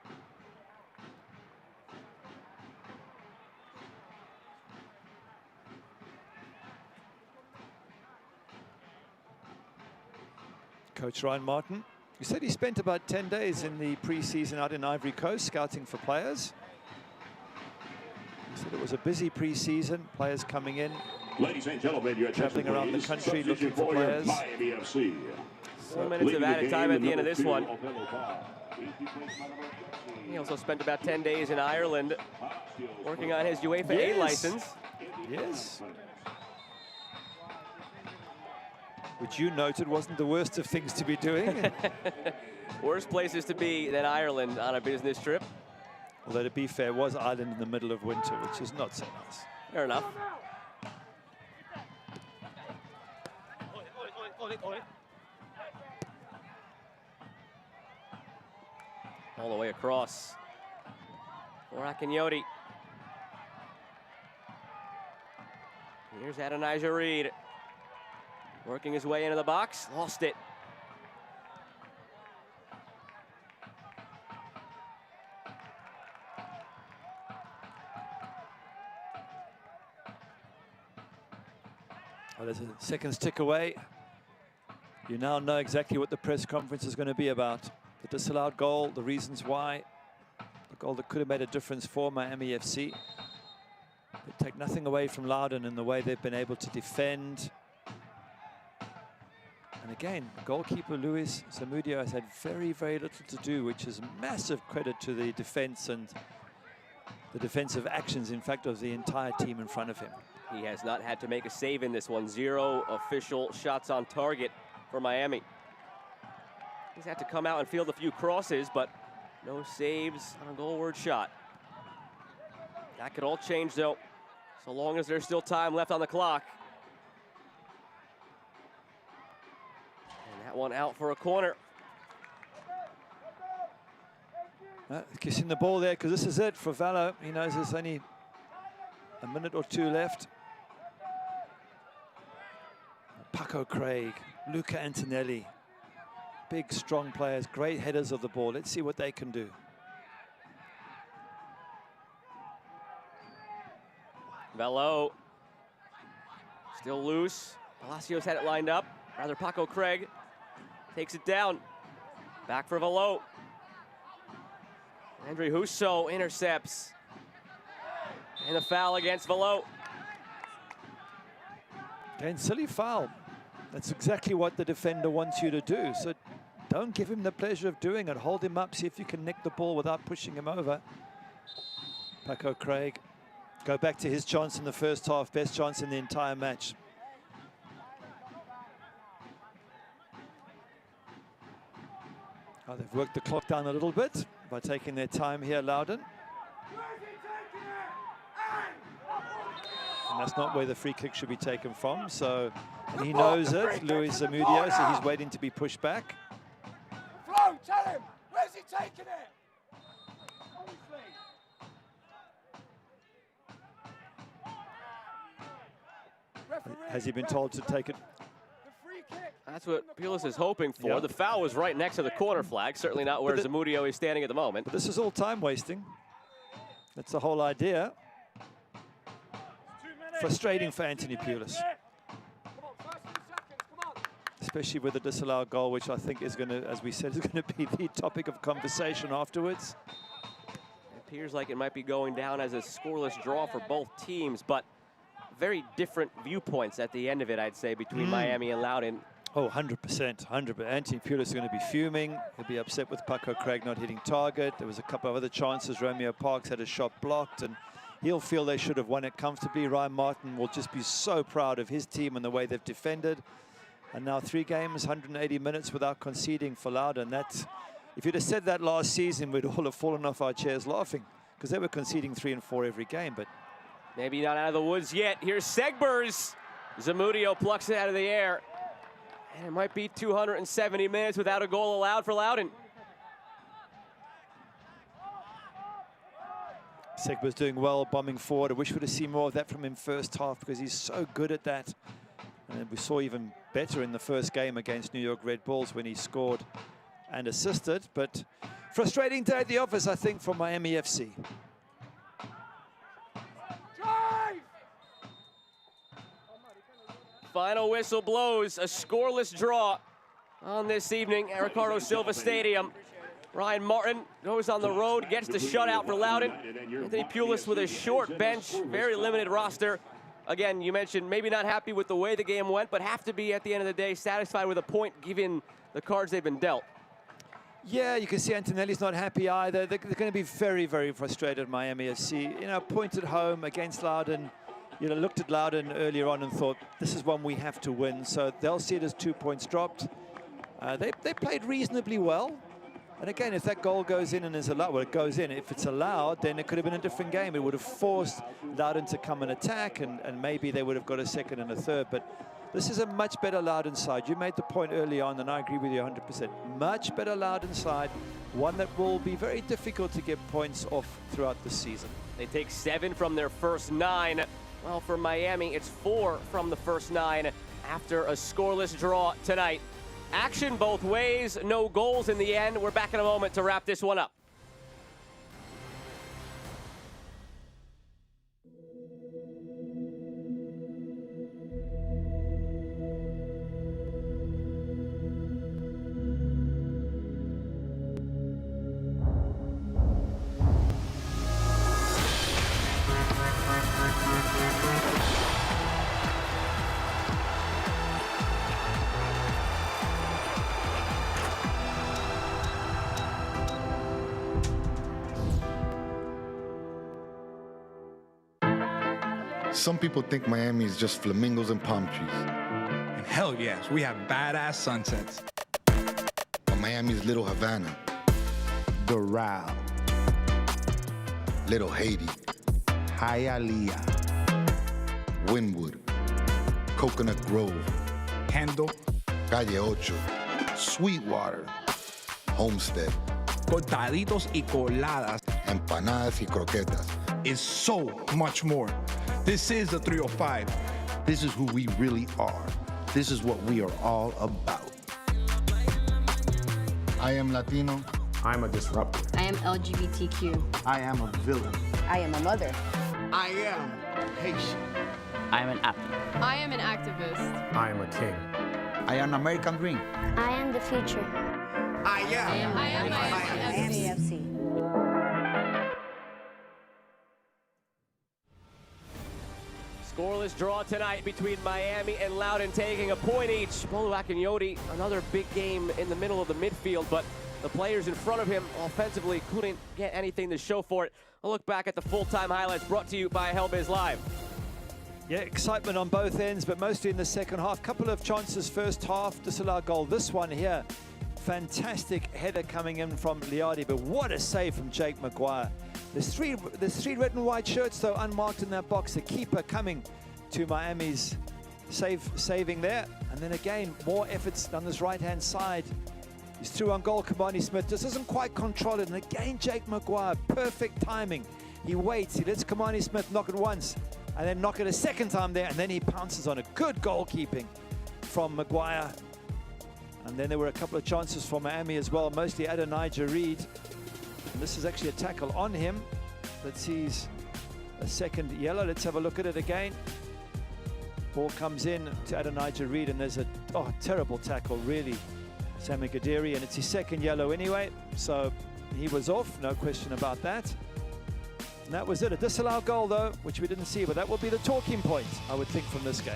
Coach Ryan Martin, he said he spent about 10 days in the pre-season out in Ivory Coast scouting for players. He said it was a busy pre-season, players coming in, ladies and gentlemen, you're traveling around the country looking for players. 4 minutes of added time at the end of this one. He also spent about 10 days in Ireland working on his UEFA A license. Yes. Which you noted wasn't the worst of things to be doing. Worse places to be than Ireland on a business trip. Although, to be fair, was Ireland in the middle of winter, which is not so nice. Fair enough. All the way across for Akinyoti. Here's Adonijah Reed. Working his way into the box, lost it. Well, there's a seconds tick away. You now know exactly what the press conference is going to be about. The disallowed goal, the reasons why, the goal that could have made a difference for Miami FC. But take nothing away from Loudoun in the way they've been able to defend. And again, goalkeeper Luis Zamudio has had very, very little to do, which is massive credit to the defense and the defensive actions, in fact, of the entire team in front of him. He has not had to make a save in this one. 0 official shots on target for Miami. He's had to come out and field a few crosses, but no saves on a goalward shot. That could all change, though, so long as there's still time left on the clock. And that one out for a corner. Kissing the ball there, because this is it for Vallo. He knows there's only a minute or two left. Paco Craig, Luca Antonelli. Big, strong players, great headers of the ball. Let's see what they can do. Velo still loose. Palacios had it lined up. Rather, Paco Craig takes it down. Back for Velo. Andre Husso intercepts. And a foul against Velo. Again, silly foul. That's exactly what the defender wants you to do. So don't give him the pleasure of doing it. Hold him up, see if you can nick the ball without pushing him over. Paco Craig, go back to his chance in the first half, best chance in the entire match. Oh, they've worked the clock down a little bit by taking their time here, Loudoun. And that's not where the free kick should be taken from. So, and he knows it, Luis Zamudio, so he's waiting to be pushed back. Flo, tell him, where's he taking it? Has he been told to take it? That's what Pulis is hoping for. Yep. The foul was right next to the corner flag, certainly not where Zamudio is standing at the moment. But this is all time wasting. That's the whole idea. Frustrating for Anthony Pulis. Especially with the disallowed goal, which I think is going to, as we said, is going to be the topic of conversation afterwards. It appears like it might be going down as a scoreless draw for both teams, but very different viewpoints at the end of it, I'd say, between Miami and Loudoun. Oh, 100%, 100%. Anthony Pulis is going to be fuming. He'll be upset with Paco Craig not hitting target. There was a couple of other chances. Romeo Parks had a shot blocked, and he'll feel they should have won it comfortably. Ryan Martin will just be so proud of his team and the way they've defended. And now 3 games, 180 minutes without conceding for Loudoun. That's, if you'd have said that last season, we'd all have fallen off our chairs laughing, because they were conceding 3 and 4 every game. But maybe not out of the woods yet. Here's Segbers. Zamudio plucks it out of the air. And it might be 270 minutes without a goal allowed for Loudoun. Segber's doing well, bombing forward. I wish we'd have seen more of that from him first half, because he's so good at that. And we saw even better in the first game against New York Red Bulls when he scored and assisted. But frustrating day at the office, I think, for Miami FC. Final whistle blows, a scoreless draw on this evening at Ricardo Silva Stadium. Ryan Martin goes on the road, gets the shutout for Loudoun. Anthony Pulis with a short bench, very limited roster. Again, you mentioned maybe not happy with the way the game went, but have to be, at the end of the day, satisfied with a point given the cards they've been dealt. Yeah, you can see Antonelli's not happy either. They're going to be very, very frustrated, Miami FC. You know, point at home against Loudoun. You know, looked at Loudoun earlier on and thought, this is one we have to win. So they'll see it as 2 points dropped. They played reasonably well. And again, if that goal goes in and is allowed, well, it goes in. If it's allowed, then it could have been a different game. It would have forced Loudoun to come and attack, and maybe they would have got a second and a third. But this is a much better Loudoun side. You made the point early on, and I agree with you 100%. Much better Loudoun side, one that will be very difficult to get points off throughout the season. They take 7 from their first 9. Well, for Miami, it's 4 from the first 9 after a scoreless draw tonight. Action both ways, no goals in the end. We're back in a moment to wrap this one up. Some people think Miami is just flamingos and palm trees. And hell yes, we have badass sunsets. But Miami's Little Havana, Doral, Little Haiti, Hialeah, Wynwood, Coconut Grove, Kendall, Calle Ocho, Sweetwater, Homestead, cortaditos y coladas, empanadas y croquetas. Is so much more. This is the 305. This is who we really are. This is what we are all about. I am Latino. I'm a disruptor. I am LGBTQ. I am a villain. I am a mother. I am Haitian. I am an athlete. I am an activist. I am a king. I am American Dream. I am the future. I am Miami FC. Scoreless draw tonight between Miami and Loudoun, taking a point each. Bolu Akinyoti, another big game in the middle of the midfield, but the players in front of him offensively couldn't get anything to show for it. A look back at the full-time highlights brought to you by Hellbiz Live. Yeah, excitement on both ends, but mostly in the second half. Couple of chances first half, disallowed goal. This one here, fantastic header coming in from Liardi, but what a save from Jake Maguire. There's three red and white shirts, though, unmarked in that box. The keeper coming to Miami's saving there. And then again, more efforts on this right-hand side. He's through on goal. Kamani Smith just doesn't quite control it. And again, Jake Maguire, perfect timing. He waits. He lets Kamani Smith knock it once and then knock it a second time there. And then he pounces on it. Good goalkeeping from Maguire. And then there were a couple of chances for Miami as well, mostly Adonijah Reed. And this is actually a tackle on him that sees a second yellow. Let's have a look at it again. Ball comes in to Adonijah Reed, and there's a terrible tackle, really. Sami Gadiri, and it's his second yellow anyway. So he was off, no question about that. And that was it. A disallowed goal, though, which we didn't see, but that will be the talking point, I would think, from this game.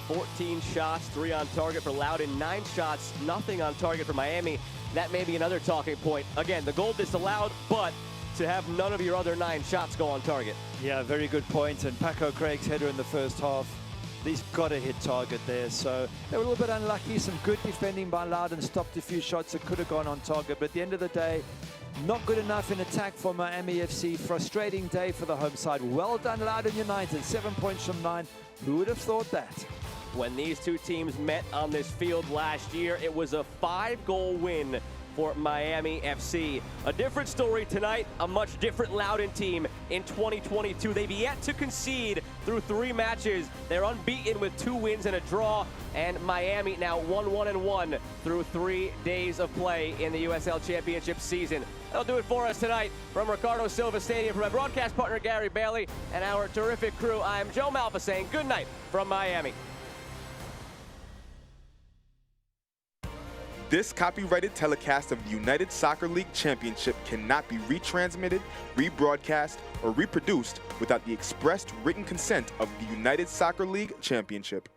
14 shots, 3 on target for Loudoun, 9 shots, nothing on target for Miami. That may be another talking point. Again, the goal disallowed, but to have none of your other 9 shots go on target. Yeah, very good point. And Paco Craig's header in the first half, he's got to hit target there. So they were a little bit unlucky. Some good defending by Loudoun, stopped a few shots that could have gone on target. But at the end of the day, not good enough in attack for Miami FC. Frustrating day for the home side. Well done, Loudoun United. 7 points from 9. Who would have thought that? When these two teams met on this field last year, it was a 5-goal win for Miami FC. A different story tonight, a much different Loudoun team in 2022. They've yet to concede through 3 matches. They're unbeaten with 2 wins and a draw, and Miami now 1-1-1 through 3 days of play in the USL Championship season. That'll do it for us tonight from Ricardo Silva Stadium. From my broadcast partner Gary Bailey and our terrific crew, I'm Joe Malfa saying good night from Miami. This copyrighted telecast of the United Soccer League Championship cannot be retransmitted, rebroadcast, or reproduced without the expressed written consent of the United Soccer League Championship.